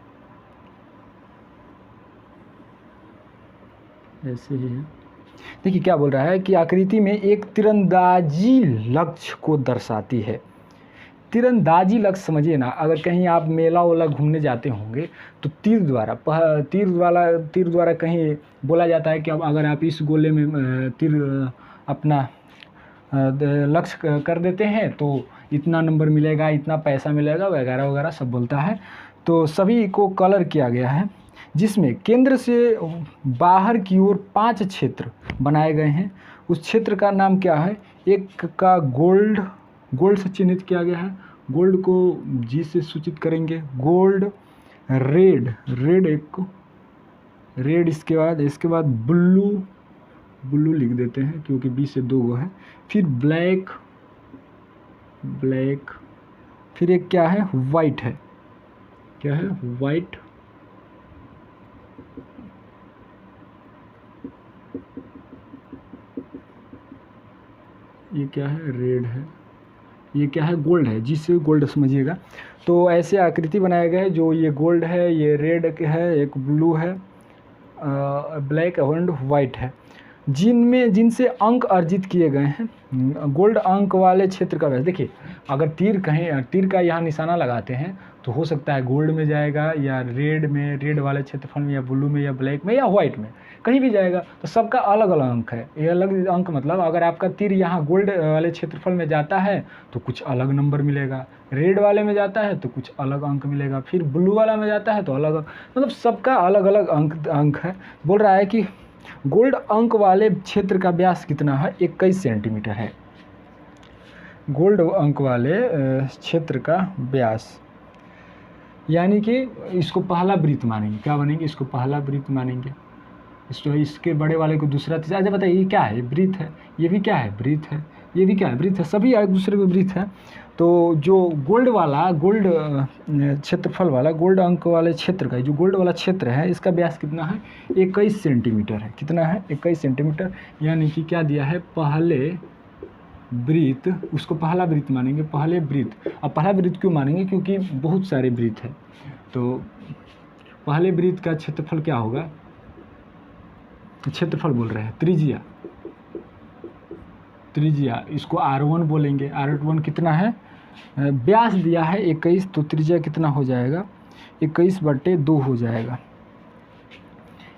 ऐसे ही है। देखिए क्या बोल रहा है कि आकृति में एक तीरंदाजी लक्ष्य को दर्शाती है। तीरंदाजी लक्ष्य समझिए ना, अगर कहीं आप मेला वेला घूमने जाते होंगे तो तीर द्वारा कहीं बोला जाता है कि अब अगर आप इस गोले में तीर अपना लक्ष्य कर देते हैं तो इतना नंबर मिलेगा, इतना पैसा मिलेगा वगैरह वगैरह सब बोलता है। तो सभी को कलर किया गया है, जिसमें केंद्र से बाहर की ओर 5 क्षेत्र बनाए गए हैं। उस क्षेत्र का नाम क्या है, एक का गोल्ड से चिन्हित किया गया है, गोल्ड को जी से सूचित करेंगे, गोल्ड, रेड एक को, रेड इसके बाद ब्लू लिख देते हैं क्योंकि बी से 2 गो है, फिर ब्लैक, फिर एक क्या है वाइट है, क्या है वाइट, ये क्या है रेड है, ये क्या है गोल्ड है, जिससे गोल्ड समझिएगा। तो ऐसे आकृति बनाया गया है, जो ये गोल्ड है, ये रेड है, एक ब्लू है, ब्लैक एंड वाइट है, जिनसे अंक अर्जित किए गए हैं। गोल्ड अंक वाले क्षेत्र का वैसे देखिए, अगर तीर का यहाँ निशाना लगाते हैं तो हो सकता है गोल्ड में जाएगा, या रेड वाले क्षेत्रफल में, या ब्लू में, या ब्लैक में, या वाइट में, कहीं भी जाएगा। तो सबका अलग अलग अंक है। ये अलग अंक मतलब अगर आपका तीर यहाँ गोल्ड वाले क्षेत्रफल में जाता है तो कुछ अलग नंबर मिलेगा, रेड वाले में जाता है तो कुछ अलग अंक मिलेगा, फिर ब्लू वाला में जाता है तो अलग, मतलब सबका अलग अलग अंक है। बोल रहा है कि गोल्ड अंक वाले क्षेत्र का व्यास कितना है, 21 सेंटीमीटर है। गोल्ड अंक वाले क्षेत्र का व्यास, यानी कि इसको पहला वृत्त मानेंगे, क्या बनेंगे, इसको पहला वृत्त मानेंगे, इसके बड़े वाले को दूसरा तीसरा। अच्छा बताइए ये क्या है, वृत्त है, ये भी क्या है वृत्त है। ये भी क्या है, वृत्त है, सभी एक दूसरे के वृत्त हैं। तो जो गोल्ड क्षेत्रफल वाला, गोल्ड अंक वाले क्षेत्र का, जो गोल्ड वाला क्षेत्र है, इसका व्यास कितना है, 21 सेंटीमीटर है। कितना है, 21 सेंटीमीटर। यानी कि क्या दिया है, पहले वृत्त, उसको पहला वृत्त मानेंगे, पहले वृत्त। अब पहला वृत्त क्यों मानेंगे, क्योंकि बहुत सारे वृत्त हैं। तो पहले वृत्त का क्षेत्रफल क्या होगा, क्षेत्रफल बोल रहे हैं, त्रिज्या इसको R1 बोलेंगे। R1 कितना है, व्यास दिया है 21, तो त्रिज्या कितना हो जाएगा, 21/2 हो जाएगा।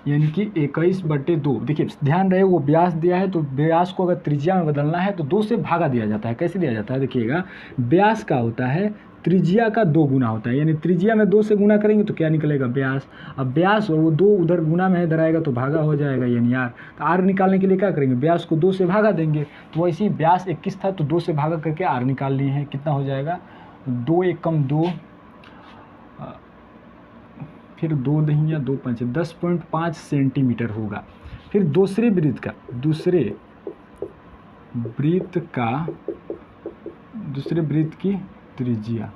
यानी कि 21/2। देखिए ध्यान रहे, वो व्यास दिया है, तो व्यास को अगर त्रिज्या में बदलना है तो 2 से भागा दिया जाता है। कैसे दिया जाता है, देखिएगा, व्यास का होता है त्रिज्या का 2 गुना होता है। यानी त्रिज्या में 2 से गुना करेंगे तो क्या निकलेगा, व्यास। अब व्यास और वो 2 उधर गुना में इधर आएगा तो भागा हो जाएगा, यानी R। तो R निकालने के लिए क्या करेंगे, व्यास को 2 से भागा देंगे। तो वैसे ही व्यास 21 था, तो 2 से भागा करके R निकाल लिए हैं। कितना हो जाएगा, 2 एकम 2, फिर 2 दहिया 2 पंच 10.5 सेंटीमीटर होगा। फिर दूसरे वृत्त की त्रिज्या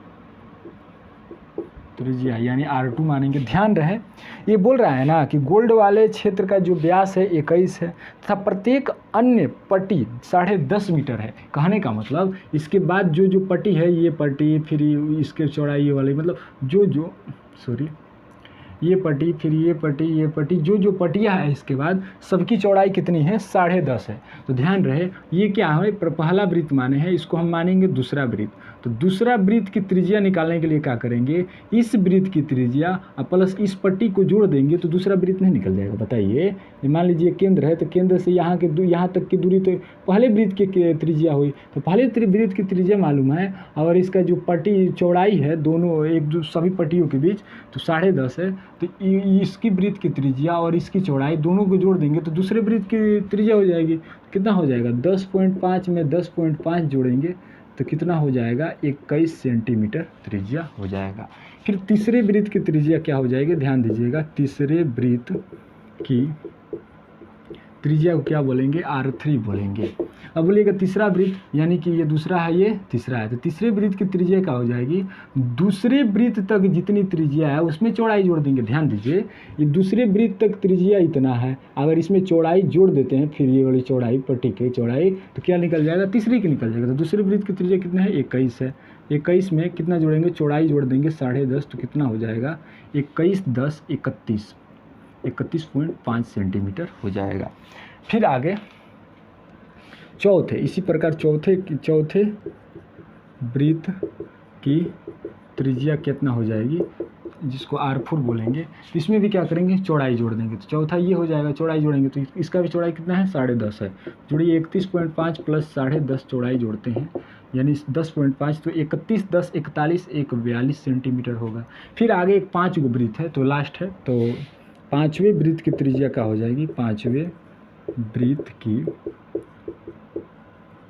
यानी R2 मानेंगे। ध्यान रहे, ये बोल रहा है ना कि गोल्ड वाले क्षेत्र का जो व्यास है 21 है तथा प्रत्येक अन्य पट्टी 10.5 मीटर है। कहने का मतलब इसके बाद जो पट्टी है, ये पट्टी, फिर इसके चौड़ाई ये वाली, मतलब ये पट्टी, फिर ये पट्टी, जो पट्टियाँ है इसके बाद सबकी चौड़ाई कितनी है, 10.5 है। तो ध्यान रहे, ये क्या है, पहला वृत्त माने हैं, इसको हम मानेंगे दूसरा वृत्त। तो दूसरा वृत्त की त्रिज्या निकालने के लिए क्या करेंगे, इस वृत्त की त्रिज्या प्लस इस पट्टी को जोड़ देंगे तो दूसरा वृत्त नहीं निकल जाएगा। बताइए, मान लीजिए केंद्र है, तो केंद्र से यहाँ तक की दूरी तो पहले वृत्त की त्रिज्या हुई, तो पहले वृत्त की त्रिज्या मालूम है, और इसका जो पट्टी चौड़ाई है दोनों सभी पट्टियों के बीच, तो 10.5 है। तो इसकी वृत्त की त्रिज्या और इसकी चौड़ाई दोनों को जोड़ देंगे तो दूसरे वृत्त की त्रिज्या हो जाएगी। कितना हो जाएगा, 10.5 में 10.5 जोड़ेंगे तो कितना हो जाएगा, 21 सेंटीमीटर त्रिज्या हो जाएगा। फिर तीसरे वृत्त की त्रिज्या क्या हो जाएगी, ध्यान दीजिएगा, तीसरे वृत्त की त्रिज्या को क्या बोलेंगे, R3 बोलेंगे। अब बोलिएगा तीसरा वृत्त, यानी कि ये दूसरा है, ये तीसरा है, तो तीसरे वृत्त की त्रिज्या क्या हो जाएगी, दूसरे वृत्त तक जितनी त्रिज्या है उसमें चौड़ाई जोड़ देंगे। ध्यान दीजिए, ये दूसरे वृत्त तक त्रिज्या इतना है, अगर इसमें चौड़ाई जोड़ देते हैं, फिर ये वाली चौड़ाई, पट्टी की चौड़ाई, तो क्या निकल जाएगा, तीसरी की निकल जाएगा। तो दूसरे वृत्त की त्रिज्या कितना है, 21 है। 21 में कितना जोड़ेंगे, चौड़ाई जोड़ देंगे 10.5, तो कितना हो जाएगा, 21 10 31.5 सेंटीमीटर हो जाएगा। फिर आगे चौथे, इसी प्रकार चौथे वृत्त की त्रिज्या कितना हो जाएगी, जिसको R4 बोलेंगे। इसमें भी क्या करेंगे, चौड़ाई जोड़ देंगे। तो चौथा ये हो जाएगा, चौड़ाई जोड़ेंगे तो इसका भी चौड़ाई कितना है, 10.5 है। जोड़िए 31.5 प्लस 10.5 चौड़ाई जोड़ते हैं, यानी 10.5, तो 31 10 41 42 सेंटीमीटर होगा। फिर आगे एक 5 गो वृत्त है, तो लास्ट है, तो 5वें वृत्त की त्रिज्या क्या हो जाएगी, 5वें वृत्त की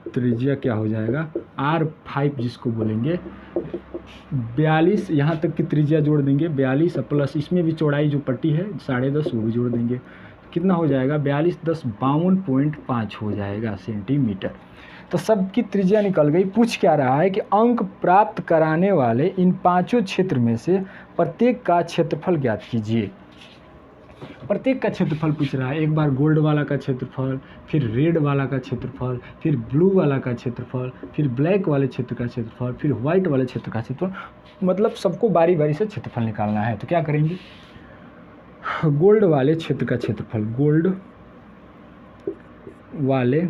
त्रिज्या क्या हो जाएगा, R5 जिसको बोलेंगे। 42 यहाँ तक की त्रिज्या जोड़ देंगे, 42 प्लस इसमें भी चौड़ाई जो पट्टी है 10.5 वो भी जोड़ देंगे, कितना हो जाएगा, 42 10 52.5 हो जाएगा सेंटीमीटर। तो सबकी त्रिज्या निकल गई। पूछ क्या रहा है कि अंक प्राप्त कराने वाले इन पांचों क्षेत्र में से प्रत्येक का क्षेत्रफल ज्ञात कीजिए। प्रत्येक का क्षेत्रफल पूछ रहा है, एक बार गोल्ड वाला का क्षेत्रफल, फिर रेड वाला का क्षेत्रफल, फिर ब्लू वाला का क्षेत्रफल, फिर ब्लैक वाले क्षेत्र का क्षेत्रफल, फिर व्हाइट वाले क्षेत्र का क्षेत्रफल, मतलब सबको बारी बारी से क्षेत्रफल निकालना है। तो क्या करेंगे, गोल्ड वाले क्षेत्र का क्षेत्रफल, गोल्ड वाले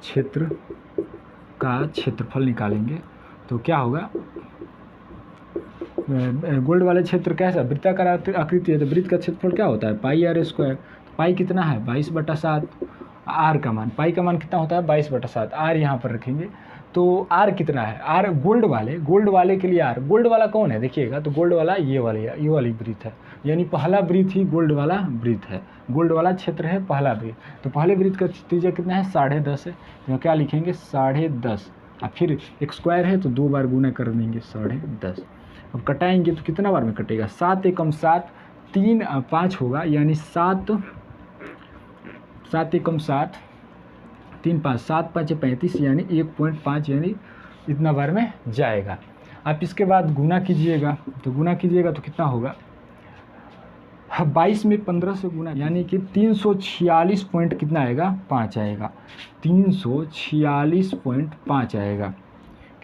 क्षेत्र का क्षेत्रफल निकालेंगे तो क्या होगा, गोल्ड वाले क्षेत्र कैसा, वृत्ताकार आकृति है, तो वृत्त का क्षेत्रफल क्या होता है, πr²। पाई कितना है, 22/7। आर का मान, पाई का मान कितना होता है, 22/7। आर यहाँ पर रखेंगे तो आर कितना है, आर गोल्ड वाले के लिए आर, गोल्ड वाला कौन है देखिएगा, तो गोल्ड वाला ये वाली वृत्त है, यानी पहला वृत्त ही गोल्ड वाला वृत्त है, गोल्ड वाला क्षेत्र है पहला वृत्त। तो पहले वृत्त का त्रिज्या कितना है, 10.5 है, तो क्या लिखेंगे 10.5, और फिर एक स्क्वायर है तो 2 बार गुना कर देंगे 10.5। अब कटाएंगे तो कितना बार में कटेगा, 7 एकम 7 3 5 होगा, यानी 7 एकम 7 3 5 7 5 35 यानी 1.5 यानी इतना बार में जाएगा। आप इसके बाद गुना कीजिएगा, तो गुना कीजिएगा तो कितना होगा, 22 में 15 से गुना यानी कि 346 पॉइंट कितना आएगा, 5 आएगा। 346.5 आएगा।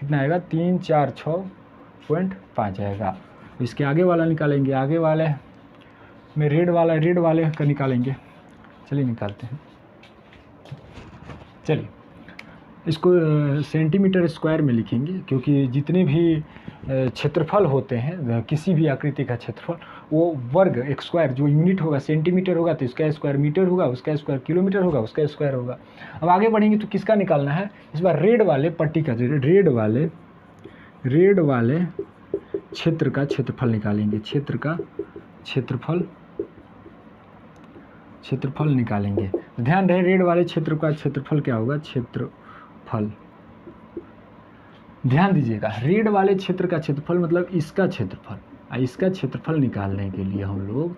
कितना आएगा, 346.5 आएगा। इसके आगे वाला निकालेंगे, आगे वाले में रेड वाले का निकालेंगे। चलिए निकालते हैं। चलिए इसको सेंटीमीटर स्क्वायर में लिखेंगे, क्योंकि जितने भी क्षेत्रफल होते हैं किसी भी आकृति का क्षेत्रफल, वो वर्ग एक स्क्वायर जो यूनिट होगा सेंटीमीटर होगा तो इसका स्क्वायर मीटर होगा, उसका स्क्वायर किलोमीटर होगा, उसका स्क्वायर होगा। अब आगे बढ़ेंगे तो किसका निकालना है, इस बार रेड वाले पट्टी का, रेड वाले क्षेत्र का क्षेत्रफल निकालेंगे। क्षेत्र का क्षेत्रफल निकालेंगे। ध्यान रहे रेड वाले क्षेत्र का क्षेत्रफल क्या होगा, क्षेत्रफल। ध्यान दीजिएगा, रेड वाले क्षेत्र का क्षेत्रफल मतलब इसका क्षेत्रफल। इसका क्षेत्रफल निकालने के लिए हम लोग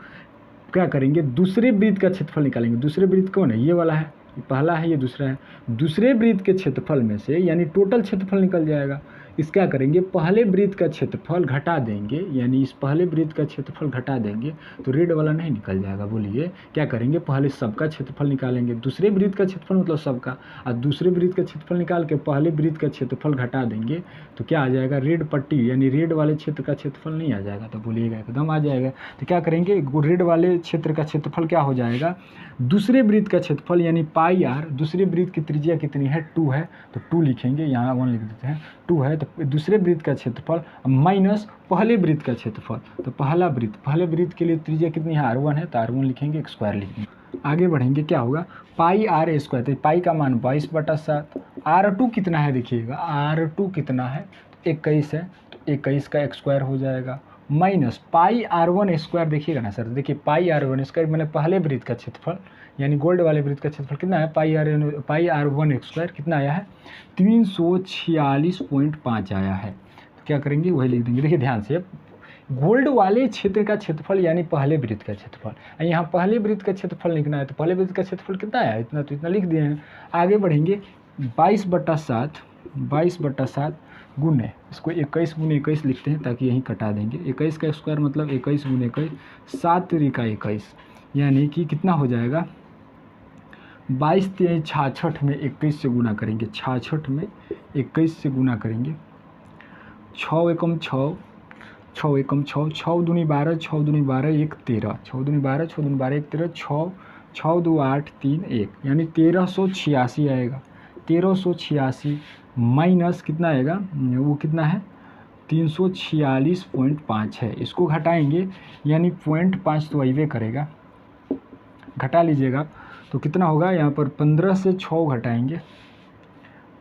क्या करेंगे, दूसरे वृत्त का क्षेत्रफल निकालेंगे। दूसरे वृत्त कौन है, ये वाला है, ये पहला है, ये दूसरा है। दूसरे वृत्त के क्षेत्रफल में से यानी टोटल क्षेत्रफल निकल जाएगा। इस क्या करेंगे, पहले वृत्त का क्षेत्रफल घटा देंगे, यानी इस पहले वृत्त का क्षेत्रफल घटा देंगे तो रेड वाला नहीं निकल जाएगा। बोलिए क्या करेंगे, पहले सबका क्षेत्रफल निकालेंगे, दूसरे वृत्त का क्षेत्रफल मतलब सबका, और दूसरे वृत्त का क्षेत्रफल निकाल के पहले वृत्त का क्षेत्रफल घटा देंगे तो क्या आ जाएगा, रेड पट्टी यानी रेड वाले क्षेत्र का क्षेत्रफल नहीं आ जाएगा। तो बोलिएगा एकदम आ जाएगा। तो क्या करेंगे, रेड वाले क्षेत्र का क्षेत्रफल क्या हो जाएगा, दूसरे वृत्त का क्षेत्रफल यानी पाई आर। दूसरे वृत्त की त्रिज्या कितनी है, 2 है, तो 2 लिखेंगे, यहाँ 1 लिख देते हैं, 2 है। तो दूसरे वृत्त का क्षेत्रफल माइनस पहले वृत्त का क्षेत्रफल। तो पहले वृत्त के लिए त्रिज्या कितनी है, R1 है, तो R1 लिखेंगे, एक स्क्वायर लिखेंगे। आगे बढ़ेंगे, क्या होगा, पाई आर ए स्क्वायर। तो पाई का मान 22/7। R2 कितना है देखिएगा, R2 कितना है, 21 है, तो 21 का एक स्क्वायर हो जाएगा, माइनस पाई R1 स्क्वायर। देखिएगा ना सर, देखिए पाई R1 स्क्वायर मैंने पहले वृत्त का क्षेत्रफल यानी गोल्ड वाले वृत्त का क्षेत्रफल कितना है, पाई R1 स्क्वायर कितना आया है, 346.5 आया है। तो क्या करेंगे, वही लिख देंगे। देखिए ध्यान से, गोल्ड वाले क्षेत्र का क्षेत्रफल यानी पहले वृत्त का क्षेत्रफल, यहाँ पहले वृत्त का क्षेत्रफल लिखना है, तो पहले वृत्त का क्षेत्रफल कितना आया, इतना, तो इतना लिख दिए हैं। आगे बढ़ेंगे, 22/7 गुने, इसको 21 गुने 21 लिखते हैं ताकि यहीं कटा देंगे। 21 का स्क्वायर मतलब 21 गुने 21, 7 त्रिका 21, यानी कि कितना हो जाएगा, 22 3 66 में 21 से गुना करेंगे, 66 में 21 से गुना करेंगे। 6 एकम 6, 6 एकम 6, 6 दूनी 12, 6 दूनी 12 1 13, 6 दूनी 12, 6 दूनी 12 1 13, 6 6 2 8 3 1 यानी 1386 आएगा। 1386 माइनस कितना आएगा, वो कितना है, 346.5 है। इसको घटाएंगे यानी 0.5 तो आइवे करेगा, घटा लीजिएगा तो कितना होगा, यहाँ पर 15 से 6 घटाएंगे,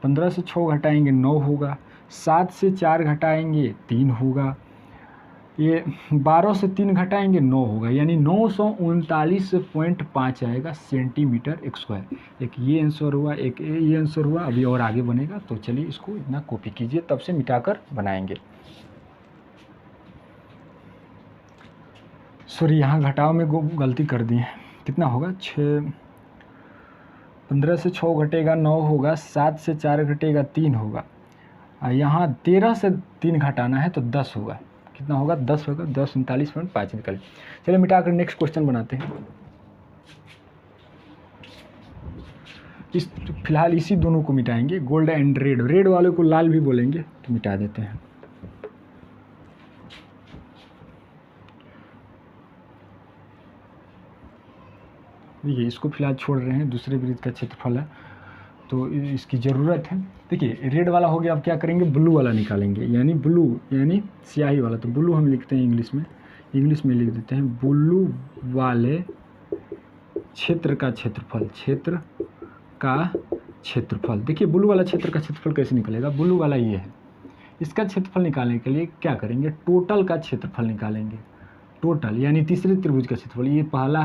15 से 6 घटाएंगे 9 होगा, 7 से 4 घटाएंगे 3 होगा, ये 12 से 3 घटाएंगे 9 होगा, यानी 939.5 आएगा सेंटीमीटर स्क्वायर। एक ये आंसर हुआ, एक ये आंसर हुआ। अभी और आगे बनेगा, तो चलिए इसको इतना कॉपी कीजिए, तब से मिटाकर बनाएंगे। सॉरी, यहाँ घटाव में गलती कर दी है। कितना होगा, 15 से 6 घटेगा 9 होगा, 7 से 4 घटेगा 3 होगा, यहाँ 13 से 3 घटाना है तो 10 होगा। कितना होगा, 10 होगा, 1039.5 निकले। चलिए मिटाकर नेक्स्ट क्वेश्चन बनाते हैं। फिलहाल इसी दोनों को मिटाएंगे, गोल्ड एंड रेड। रेड वाले को लाल भी बोलेंगे, तो मिटा देते हैं। देखिए इसको फिलहाल छोड़ रहे हैं, दूसरे वृत्त का क्षेत्रफल है तो इसकी ज़रूरत है। देखिए रेड वाला हो गया, अब क्या करेंगे, ब्लू वाला निकालेंगे, यानी ब्लू यानी स्याही वाला। तो ब्लू हम लिखते हैं इंग्लिश में लिख देते हैं, ब्लू वाले क्षेत्र का क्षेत्रफल, क्षेत्र का क्षेत्रफल। देखिए ब्लू वाला क्षेत्र का क्षेत्रफल कैसे निकलेगा, ब्लू वाला ये है, इसका क्षेत्रफल निकालने के लिए क्या करेंगे, टोटल का क्षेत्रफल निकालेंगे। टोटल यानी तीसरे त्रिभुज का क्षेत्रफल, ये पहला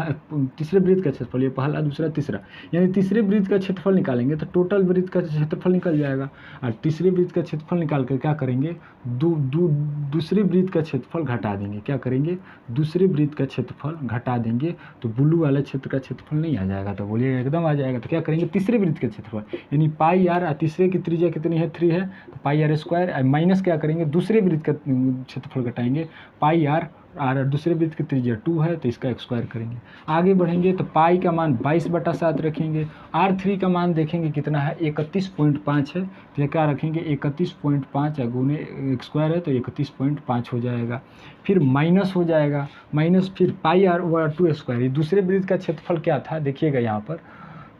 तीसरे वृत्त का क्षेत्रफल, ये पहला दूसरा तीसरा, यानी तीसरे वृत्त का क्षेत्रफल निकालेंगे तो टोटल वृत्त का क्षेत्रफल निकल जाएगा। और तीसरे वृत्त का क्षेत्रफल निकाल कर क्या करेंगे, दूसरे वृत्त का क्षेत्रफल घटा देंगे। क्या करेंगे, दूसरे वृत्त का क्षेत्रफल घटा देंगे तो ब्लू वाले क्षेत्र का क्षेत्रफल नहीं आ जाएगा, तो बोलिएगा एकदम आ जाएगा। तो क्या करेंगे, तीसरे वृत्त का क्षेत्रफल यानी पाई आर, तीसरे की त्रिज्या कितनी है 3 है, तो पाई आर स्क्वायर माइनस क्या करेंगे, दूसरे वृत्त का क्षेत्रफल घटाएंगे, पाई आर दूसरे वृत्त की त्रिज्या 2 है तो इसका स्क्वायर करेंगे। आगे बढ़ेंगे तो पाई का मान 22/7 रखेंगे, R3 का मान देखेंगे कितना है 31.5 है, तो ये क्या रखेंगे 31.5 गुने स्क्वायर है तो 31.5 हो जाएगा। फिर माइनस हो जाएगा, माइनस फिर पाई आर ओवर 2 स्क्वायर। ये दूसरे वृत्त का क्षेत्रफल क्या था देखिएगा यहाँ पर,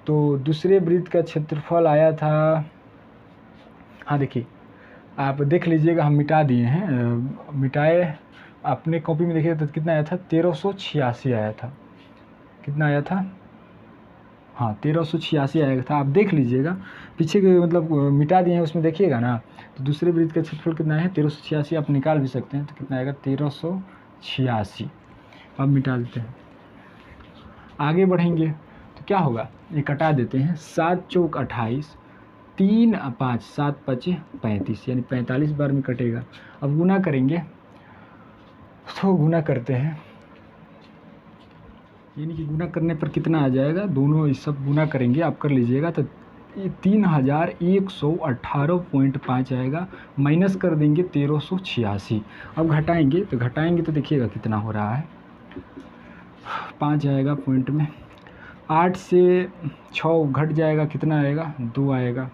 तो दूसरे वृत्त का क्षेत्रफल आया था, हाँ देखिए आप देख लीजिएगा, हम मिटा दिए हैं, मिटाए अपने कॉपी में देखिए तो कितना आया था 1386 आया था, कितना आया था, हाँ 1386 आया था। आप देख लीजिएगा पीछे के मतलब मिटा दिए हैं उसमें देखिएगा ना, तो दूसरे वृत्त का क्षेत्रफल कितना है 1386, आप निकाल भी सकते हैं तो कितना आएगा 1386। अब मिटा देते हैं, आगे बढ़ेंगे तो क्या होगा, ये कटा देते हैं, 7 चौक 28, 3 5 7 5 35 यानी 45 बार में कटेगा। अब गुना करेंगे तो गुना करते हैं, यानी कि गुना करने पर कितना आ जाएगा, दोनों इस सब गुना करेंगे आप कर लीजिएगा तो 3118.5 आएगा, माइनस कर देंगे 1386। अब घटाएंगे तो देखिएगा कितना हो रहा है, 5 आएगा पॉइंट में, 8 से 6 घट जाएगा कितना आएगा 2 आएगा,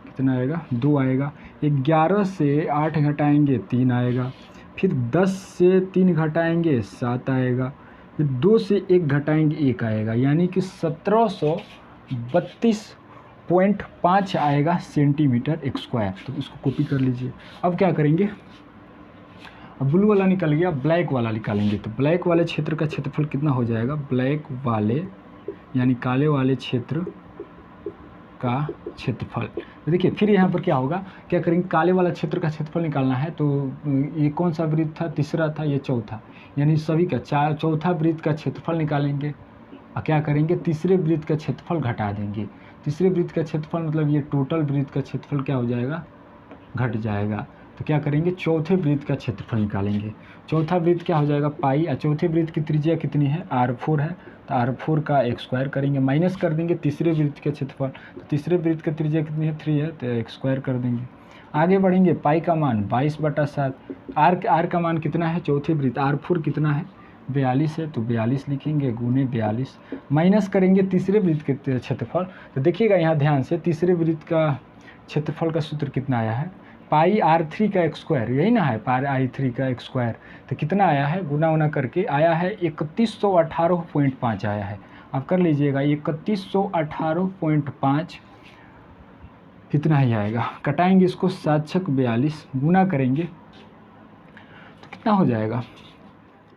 कितना आएगा 2 आएगा। 11 से 8 घटाएंगे 3 आएगा, फिर 10 से 3 घटाएंगे 7 आएगा, फिर 2 से 1 घटाएंगे 1 आएगा, यानी कि 1732.5 आएगा सेंटीमीटर स्क्वायर। तो इसको कॉपी कर लीजिए। अब क्या करेंगे, अब ब्लू वाला निकल गया, ब्लैक वाला निकालेंगे तो ब्लैक वाले क्षेत्र का क्षेत्रफल कितना हो जाएगा, ब्लैक वाले यानी काले वाले क्षेत्र का क्षेत्रफल। तो देखिए फिर यहाँ पर क्या होगा, क्या करेंगे, काले वाला क्षेत्र का क्षेत्रफल निकालना है तो ये कौन सा वृत्त था, तीसरा था, ये चौथा, यानी सभी का चौथा वृत्त का क्षेत्रफल निकालेंगे और क्या करेंगे, तीसरे वृत्त का क्षेत्रफल घटा देंगे। तीसरे वृत्त का क्षेत्रफल मतलब ये टोटल वृत्त का क्षेत्रफल क्या हो जाएगा, घट जाएगा। तो क्या करेंगे, चौथे वृत्त का क्षेत्रफल निकालेंगे। चौथा वृत्त क्या हो जाएगा पाई, और चौथे वृत्त की त्रिज्या कितनी है R4 है, तो R4 का स्क्वायर करेंगे, माइनस कर देंगे तीसरे वृत्त के क्षेत्रफल, तो तीसरे वृत्त की त्रिज्या कितनी है 3 है तो स्क्वायर कर देंगे। आगे बढ़ेंगे, पाई का मान 22/7, आर का मान कितना है, चौथे वृत्त R4 कितना है 42 है तो 42 लिखेंगे गुने 42, माइनस करेंगे तीसरे वृत्त के क्षेत्रफल। तो देखिएगा यहाँ ध्यान से, तीसरे वृत्त का क्षेत्रफल का सूत्र कितना आया है, पाई R3 का स्क्वायर, यही ना है पाई I3 का स्क्वायर, तो कितना आया है, गुना करके आया है 3118.5 आया है। आप कर लीजिएगा 3118.5 कितना ही आएगा, कटाएंगे इसको 7 छक 42, गुना करेंगे तो कितना हो जाएगा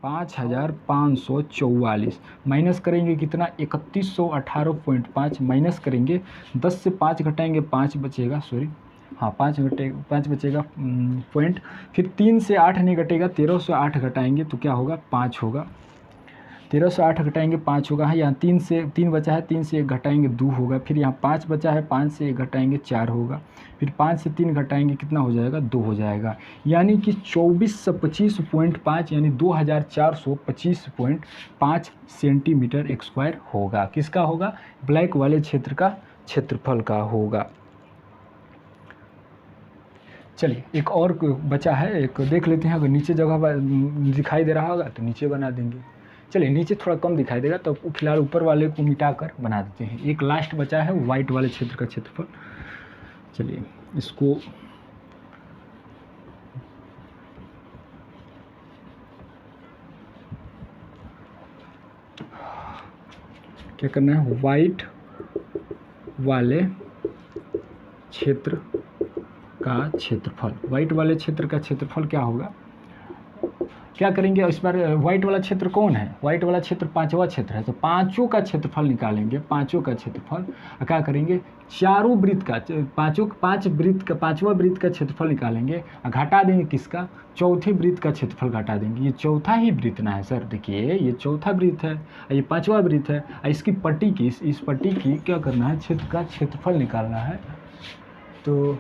5544, माइनस करेंगे कितना 3118.5, माइनस करेंगे 10 से 5 घटाएंगे 5 बचेगा, सॉरी हाँ 5 बचेगा पॉइंट, फिर 3 से 8 नहीं घटेगा, 13 से 8 घटाएंगे तो क्या होगा 5 होगा, 13 से 8 घटाएंगे 5 होगा। हाँ यहाँ 3 बचा है, 3 से 1 घटाएंगे 2 होगा, फिर यहाँ 5 बचा है, 5 से 1 घटाएंगे 4 होगा, फिर 5 से 3 घटाएंगे कितना हो जाएगा 2 हो जाएगा, यानी कि 2425.5 यानी 2425.5 सेंटीमीटर स्क्वायर होगा। किसका होगा, ब्लैक वाले क्षेत्र का क्षेत्रफल का होगा। चलिए एक और बचा है, एक देख लेते हैं, अगर नीचे जगह दिखाई दे रहा होगा तो नीचे बना देंगे। चलिए नीचे थोड़ा कम दिखाई देगा तो फिलहाल ऊपर वाले को मिटाकर बना देते हैं। एक लास्ट बचा है वाइट वाले क्षेत्र का क्षेत्रफल। चलिए इसको क्या करना है, वाइट वाले क्षेत्र का क्षेत्रफल। वाइट वाले क्षेत्र का क्षेत्रफल क्या होगा, क्या करेंगे इस बार, व्हाइट वाला क्षेत्र कौन है, व्हाइट वाला क्षेत्र पांचवा क्षेत्र है, तो पांचों का क्षेत्रफल निकालेंगे, पांचों का क्षेत्रफल। क्या करेंगे, चारों वृत्त का, पांच वृत्त का, पांचवा वृत्त का क्षेत्रफल निकालेंगे, घटा देंगे किसका, चौथे वृत्त का क्षेत्रफल घटा देंगे। ये चौथा ही वृत्त ना है सर, देखिए ये चौथा वृत्त है, ये पांचवा वृत्त है, इसकी पट्टी की, इस पट्टी की क्या करना है, क्षेत्र का क्षेत्रफल निकालना है। तो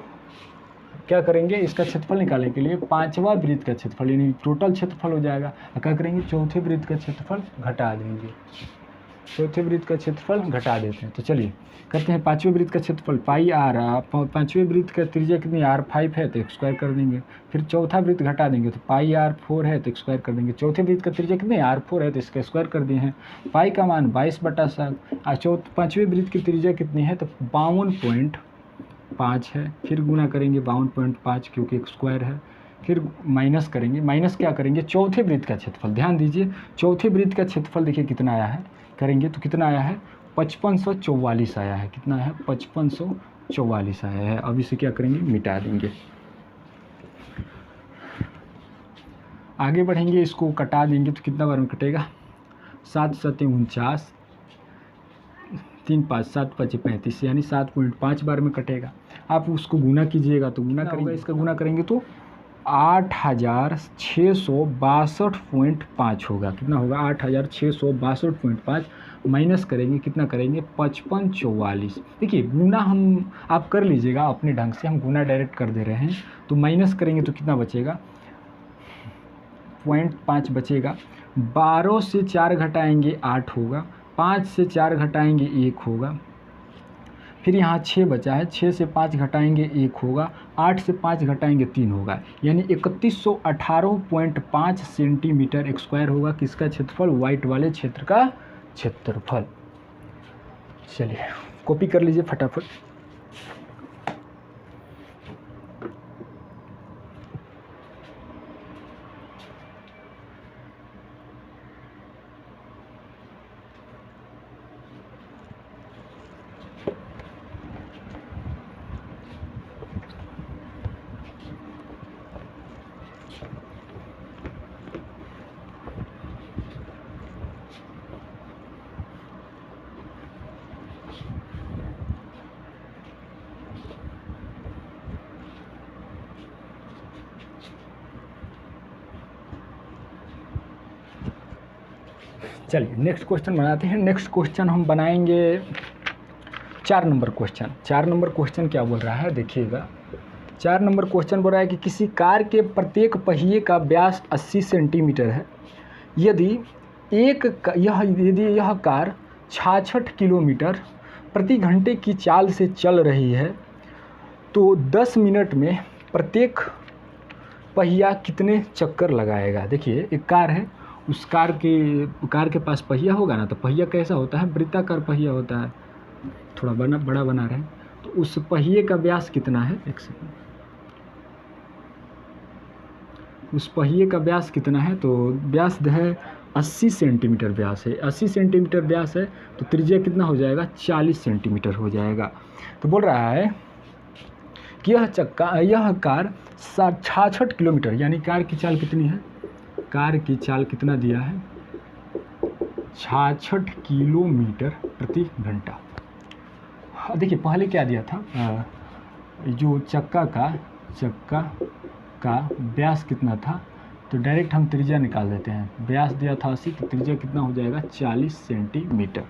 क्या करेंगे, इसका क्षेत्रफल निकालने के लिए पांचवा वृत्त का क्षेत्रफल यानी टोटल क्षेत्रफल हो जाएगा। क्या करेंगे, चौथे वृत्त का क्षेत्रफल घटा देंगे, चौथे वृत्त का क्षेत्रफल घटा देते हैं। तो चलिए करते हैं पांचवें वृत्त का क्षेत्रफल, पाई आर, पांचवें वृत्त का त्रिज्या कितनी, R5 है तो एक स्क्वायर कर देंगे। फिर चौथा वृत्त घटा देंगे तो पाई R4 है तो एक स्क्वायर कर देंगे। चौथे वृत्त का त्रिज्या कितनी, R4 है तो इसका स्क्वायर कर दिए हैं। पाई का मान 22/7, पांचवें वृत्त की त्रिज्या कितनी है तो 52.5 है। फिर गुना करेंगे 52.5 क्योंकि एक स्क्वायर है। फिर माइनस करेंगे, माइनस क्या करेंगे, चौथे वृत्त का क्षेत्रफल। ध्यान दीजिए चौथे वृत्त का क्षेत्रफल देखिए कितना आया है, करेंगे तो कितना आया है, 5544 आया है। कितना है, 5544 आया है। अब इसे क्या करेंगे, मिटा देंगे। आगे बढ़ेंगे, इसको कटा देंगे तो कितना बार में कटेगा, 7 7 49, 3 5 7 5 35 यानी 7.5 बार में कटेगा। आप उसको गुना कीजिएगा तो गुना करेंगे, इसका गुना करेंगे तो 8662.5 होगा। कितना होगा, 8662.5 माइनस करेंगे, कितना करेंगे, 5544। देखिए गुना हम आप कर लीजिएगा अपने ढंग से, हम गुना डायरेक्ट कर दे रहे हैं। तो माइनस करेंगे तो कितना बचेगा, 0.5 बचेगा। 12 से 4 घटाएंगे 8 होगा, 5 से 4 घटाएंगे 1 होगा। फिर यहाँ 6 बचा है, 6 से 5 घटाएंगे 1 होगा, 8 से 5 घटाएंगे 3 होगा, यानी 3118.5 सेंटीमीटर स्क्वायर होगा किसका क्षेत्रफल, वाइट वाले क्षेत्र का क्षेत्रफल। चलिए कॉपी कर लीजिए फटाफट। चलिए नेक्स्ट क्वेश्चन बनाते हैं। नेक्स्ट क्वेश्चन हम बनाएंगे 4 नंबर क्वेश्चन। 4 नंबर क्वेश्चन क्या बोल रहा है, देखिएगा। 4 नंबर क्वेश्चन बोल रहा है कि किसी कार के प्रत्येक पहिए का व्यास 80 सेंटीमीटर है। यदि यह कार 66 किलोमीटर प्रति घंटे की चाल से चल रही है तो 10 मिनट में प्रत्येक पहिया कितने चक्कर लगाएगा। देखिए एक कार है, उस कार के पास पहिया होगा ना, तो पहिया कैसा होता है, वृत्ताकार पहिया होता है, थोड़ा बड़ा बना रहे। तो उस पहिए का व्यास कितना है, एक सेकंड, उस पहिए का व्यास कितना है, तो व्यास है 80 सेंटीमीटर व्यास है। 80 सेंटीमीटर व्यास है तो त्रिज्या कितना हो जाएगा, 40 सेंटीमीटर हो जाएगा। तो बोल रहा है कि यह कार 66 किलोमीटर, यानी कार की चाल कितनी है, कार की चाल कितना दिया है, 66 किलोमीटर प्रति घंटा। देखिए पहले क्या दिया था, जो चक्का का व्यास कितना था, तो डायरेक्ट हम त्रिज्या निकाल देते हैं। व्यास दिया था 80, तो त्रिज्या कितना हो जाएगा, 40 सेंटीमीटर।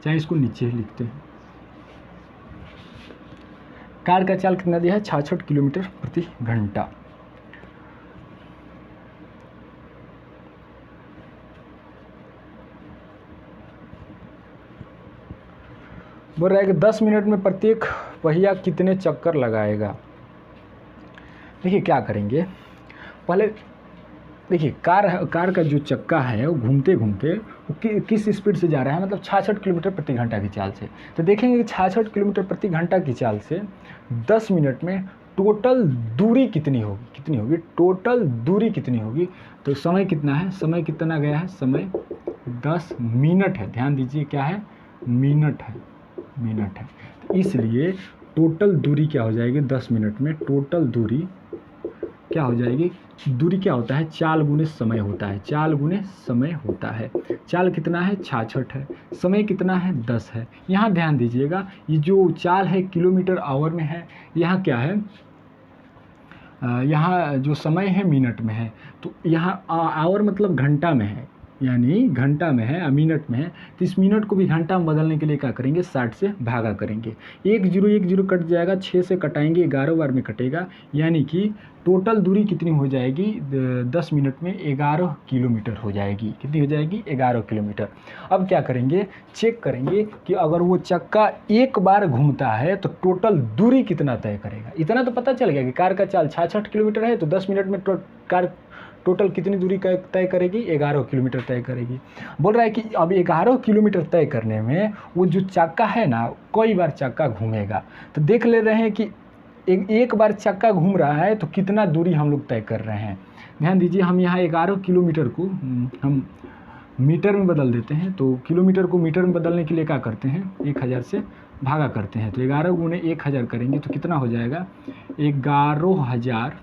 चाहे इसको नीचे लिखते हैं। कार का चाल कितना दिया है, 66 किलोमीटर प्रति घंटा। बोल रहा है कि 10 मिनट में प्रत्येक पहिया कितने चक्कर लगाएगा। देखिए क्या करेंगे, पहले देखिए कार का जो चक्का है वो घूमते घूमते किस स्पीड से जा रहा है, मतलब 66 किलोमीटर प्रति घंटा की चाल से। तो देखेंगे कि 66 किलोमीटर प्रति घंटा की चाल से 10 मिनट में टोटल दूरी कितनी होगी, टोटल दूरी कितनी होगी। तो समय कितना है, समय कितना गया है, समय 10 मिनट है। ध्यान दीजिए क्या है, मिनट है। तो इसलिए टोटल दूरी क्या हो जाएगी, 10 मिनट में टोटल दूरी क्या हो जाएगी, दूरी क्या होता है, चाल गुने समय होता है, चाल गुने समय होता है। चाल कितना है, 66 है, समय कितना है, 10 है। यहाँ ध्यान दीजिएगा, ये जो चाल है किलोमीटर आवर में है, यहाँ क्या है, यहाँ जो समय है मिनट में है, तो यहाँ आवर मतलब घंटा में है, यानी घंटा में है, मिनट में है, तो इस मिनट को भी घंटा में बदलने के लिए क्या करेंगे, 60 से भागा करेंगे। 1 0 कट जाएगा, 6 से कटाएंगे, 11 बार में कटेगा, यानी कि टोटल दूरी कितनी हो जाएगी, 10 मिनट में 11 किलोमीटर हो जाएगी। कितनी हो जाएगी, 11 किलोमीटर। अब क्या करेंगे, चेक करेंगे कि अगर वो चक्का एक बार घूमता है तो टोटल दूरी कितना तय करेगा। इतना तो पता चल गया कि कार का चाल 66 किलोमीटर है, तो 10 मिनट में कार टोटल कितनी दूरी तय करेगी, 11 किलोमीटर तय करेगी। बोल रहा है कि अब 11 किलोमीटर तय करने में वो जो चक्का है ना, कई बार चक्का घूमेगा। तो देख ले रहे हैं कि एक बार चक्का घूम रहा है तो कितना दूरी हम लोग तय कर रहे हैं। ध्यान दीजिए, हम यहाँ 11 किलोमीटर को हम मीटर में बदल देते हैं। तो किलोमीटर को मीटर में बदलने के लिए क्या करते हैं, 1000 से भागा करते हैं। तो 11 गुने 1000 करेंगे तो कितना हो जाएगा, 11000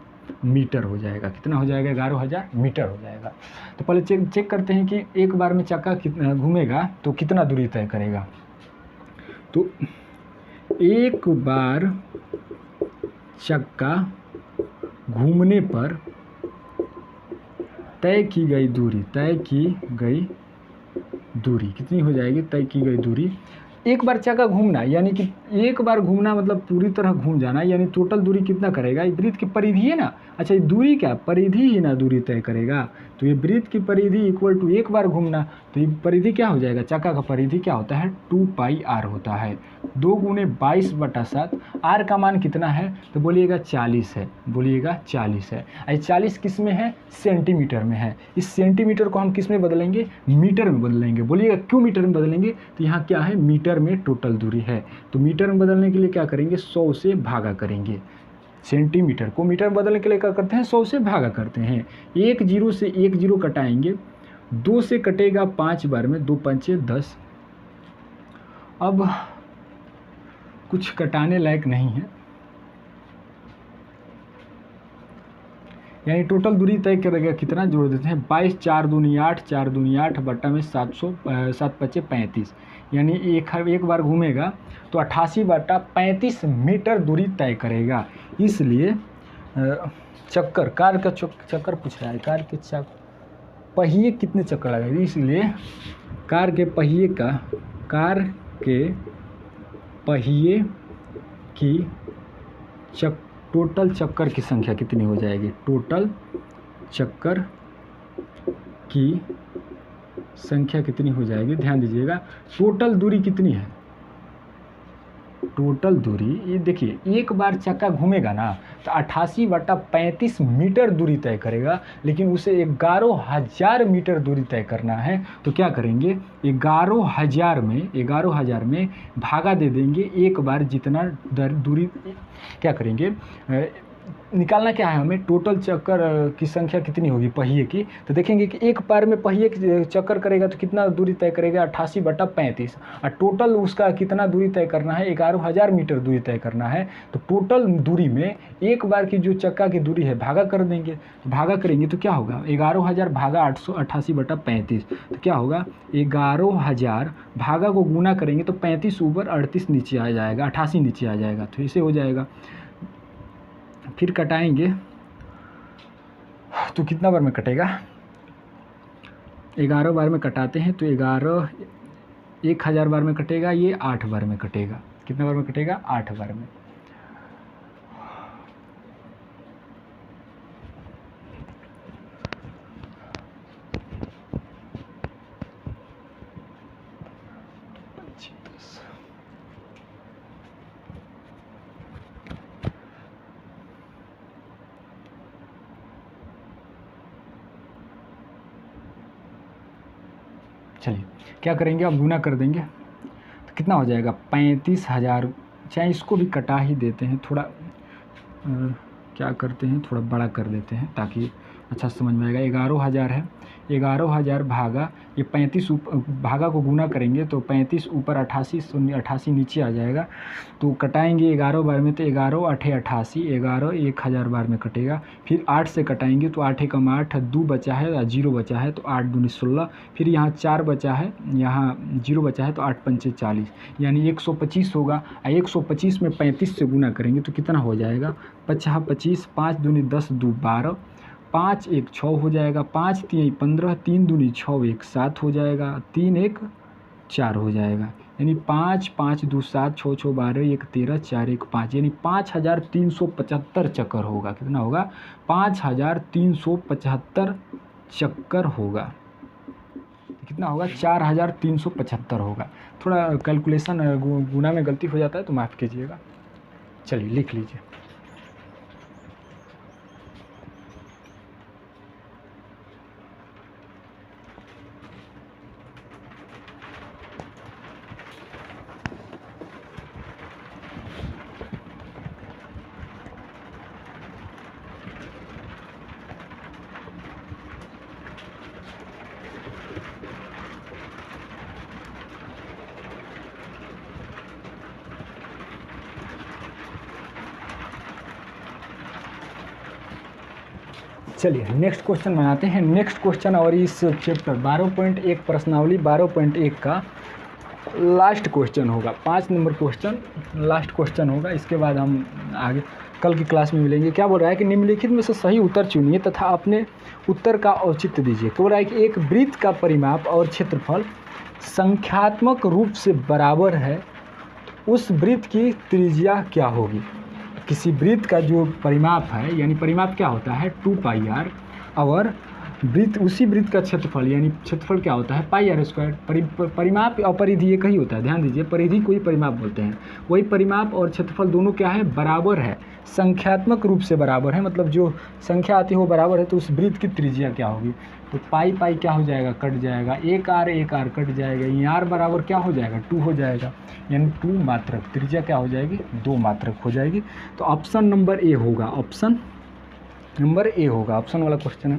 मीटर हो जाएगा। कितना हो जाएगा, 11000 मीटर हो जाएगा। तो पहले चेक करते हैं कि एक बार में चक्का कितना घूमेगा तो कितना दूरी तय करेगा। तो एक बार चक्का घूमने पर तय की गई दूरी कितनी हो जाएगी, तय की गई दूरी। एक बार चक्का घूमना, यानी कि एक बार घूमना मतलब पूरी तरह घूम जाना, यानी टोटल दूरी कितना करेगा, ये वृत्त की परिधि है ना। अच्छा, ये दूरी क्या, परिधि ही ना दूरी तय करेगा। तो ये वृत्त की परिधि इक्वल टू एक बार घूमना, तो ये परिधि क्या हो जाएगा, चक्का का परिधि क्या होता है, 2πr होता है। 2 गुने 22/7। आर का मान कितना है, तो बोलिएगा 40 है, बोलिएगा 40 है। 40 किस में है, सेंटीमीटर में है। इस सेंटीमीटर को हम किस में बदलेंगे, मीटर में बदलेंगे। बोलिएगा क्यों मीटर में बदलेंगे, तो यहाँ क्या है, मीटर में टोटल दूरी है। तो मीटर में बदलने के लिए क्या करेंगे, 100 से भागा करेंगे। सेंटीमीटर को मीटर में बदलने के लिए क्या करते हैं, 100 से भागा करते हैं। 1 0 से 1 0 कटाएंगे, 2 से कटेगा 5 बार में, 2 5 10। अब कुछ कटाने लायक नहीं है, यानी टोटल दूरी तय करेगा कितना, जोड़ देते हैं 22 4 दूनी 8 4 दूनी 8 बट्टा में 7 5 35, यानी एक बार घूमेगा तो 88/35 मीटर दूरी तय करेगा। इसलिए चक्कर, कार का चक्कर पूछ रहा है, कार के पहिए कितने चक्कर लगेंगे, इसलिए कार के पहिए की टोटल चक्कर की संख्या कितनी हो जाएगी, टोटल चक्कर की संख्या कितनी हो जाएगी। ध्यान दीजिएगा, टोटल दूरी कितनी है, टोटल दूरी ये देखिए, एक बार चक्का घूमेगा ना तो 88/35 मीटर दूरी तय करेगा, लेकिन उसे 11000 मीटर दूरी तय करना है। तो क्या करेंगे, 11000 में भागा दे देंगे एक बार जितना दूरी, क्या करेंगे, निकालना क्या है हमें, टोटल चक्कर की संख्या कितनी होगी पहिए की। तो देखेंगे कि एक बार में पहिए चक्कर करेगा तो कितना दूरी तय करेगा, 88/35, और टोटल उसका कितना दूरी तय करना है, 11000 मीटर दूरी तय करना है। तो टोटल दूरी में एक बार की जो चक्का की दूरी है भागा कर देंगे, तो भागा करेंगे तो क्या होगा, 11000 भागा 888/35, तो क्या होगा, 11000 भागा को गुना करेंगे तो 35 ऊपर 38 नीचे आ जाएगा, 88 नीचे आ जाएगा। तो इसे हो जाएगा, फिर कटाएंगे तो कितना बार में कटेगा, 11 बार में कटाते हैं तो 1000 बार में कटेगा, ये 8 बार में कटेगा। कितना बार में कटेगा, 8 बार में। चलिए क्या करेंगे, अब गुना कर देंगे तो कितना हो जाएगा, 35000। चाहे इसको भी कटा ही देते हैं, थोड़ा क्या करते हैं, थोड़ा बड़ा कर देते हैं ताकि अच्छा समझ में आएगा। 11,000 है, 11,000 भागा ये 35 भागा को गुना करेंगे तो 35 ऊपर 88, 88 नीचे आ जाएगा। तो कटाएंगे 11 बार में तो 11 8 88, 11 1000 बार में कटेगा। फिर 8 से कटाएंगे तो 8 एकम 8, 2 बचा है, 0 बचा है तो 8 दूनी 16, फिर यहाँ 4 बचा है, यहाँ 0 बचा है तो 8 पंचे 40, यानी 125 होगा। 125 में 35 से गुना करेंगे तो कितना हो जाएगा, 25, 5 दूनी 10, 2 12, 5 1 6 हो जाएगा, 5 3 15, 3 दूनी 6 1 7 हो जाएगा, 3 1 4 हो जाएगा, यानी 5 5 2 7 6 6 12 1 13 4 1 5, यानी 5375 चक्कर होगा। कितना होगा, 5375 चक्कर होगा। कितना होगा, 4375 होगा। थोड़ा कैलकुलेशन गुना में गलती हो जाता है तो माफ़ कीजिएगा। चलिए लिख लीजिए। चलिए नेक्स्ट क्वेश्चन बनाते हैं। नेक्स्ट क्वेश्चन और इस चैप्टर 12.1 प्रश्नावली 12.1 का लास्ट क्वेश्चन होगा, 5 नंबर क्वेश्चन लास्ट क्वेश्चन होगा। इसके बाद हम आगे कल की क्लास में मिलेंगे। क्या बोल रहा है कि निम्नलिखित में से सही उत्तर चुनिए तथा अपने उत्तर का औचित्य दीजिए। क्या बोल रहा है कि एक वृत्त का परिमाप और क्षेत्रफल संख्यात्मक रूप से बराबर है, उस वृत्त की त्रिज्या क्या होगी। किसी वृत्त का जो परिमाप है, यानी परिमाप क्या होता है 2πr, और वृत्त उसी वृत्त का क्षेत्रफल, यानी क्षेत्रफल क्या होता है πr²। परिमाप और परिधि एक ही होता है, ध्यान दीजिए, परिधि को ही परिमाप बोलते हैं। वही परिमाप और क्षेत्रफल दोनों क्या है, बराबर है, संख्यात्मक रूप से बराबर है, मतलब जो संख्या आती है वो बराबर है। तो उस वृत्त की त्रिज्या क्या होगी, तो पाई क्या हो जाएगा, कट जाएगा, एक आर कट जाएगा, यहाँ आर बराबर क्या हो जाएगा 2 हो जाएगा, यानी 2 मात्रक। त्रिज्या क्या हो जाएगी, 2 मात्रक हो जाएगी। तो ऑप्शन नंबर ए होगा, ऑप्शन नंबर ए होगा, ऑप्शन वाला क्वेश्चन है।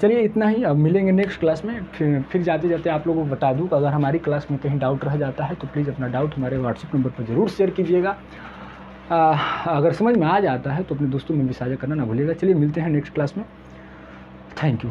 चलिए इतना ही, अब मिलेंगे नेक्स्ट क्लास में। फिर जाते जाते आप लोगों को बता दूँ कि अगर हमारी क्लास में कहीं डाउट रह जाता है तो प्लीज़ अपना डाउट हमारे व्हाट्सएप नंबर पर ज़रूर शेयर कीजिएगा। अगर समझ में आ जाता है तो अपने दोस्तों में भी साझा करना ना भूलिएगा। चलिए मिलते हैं नेक्स्ट क्लास में। Thank you.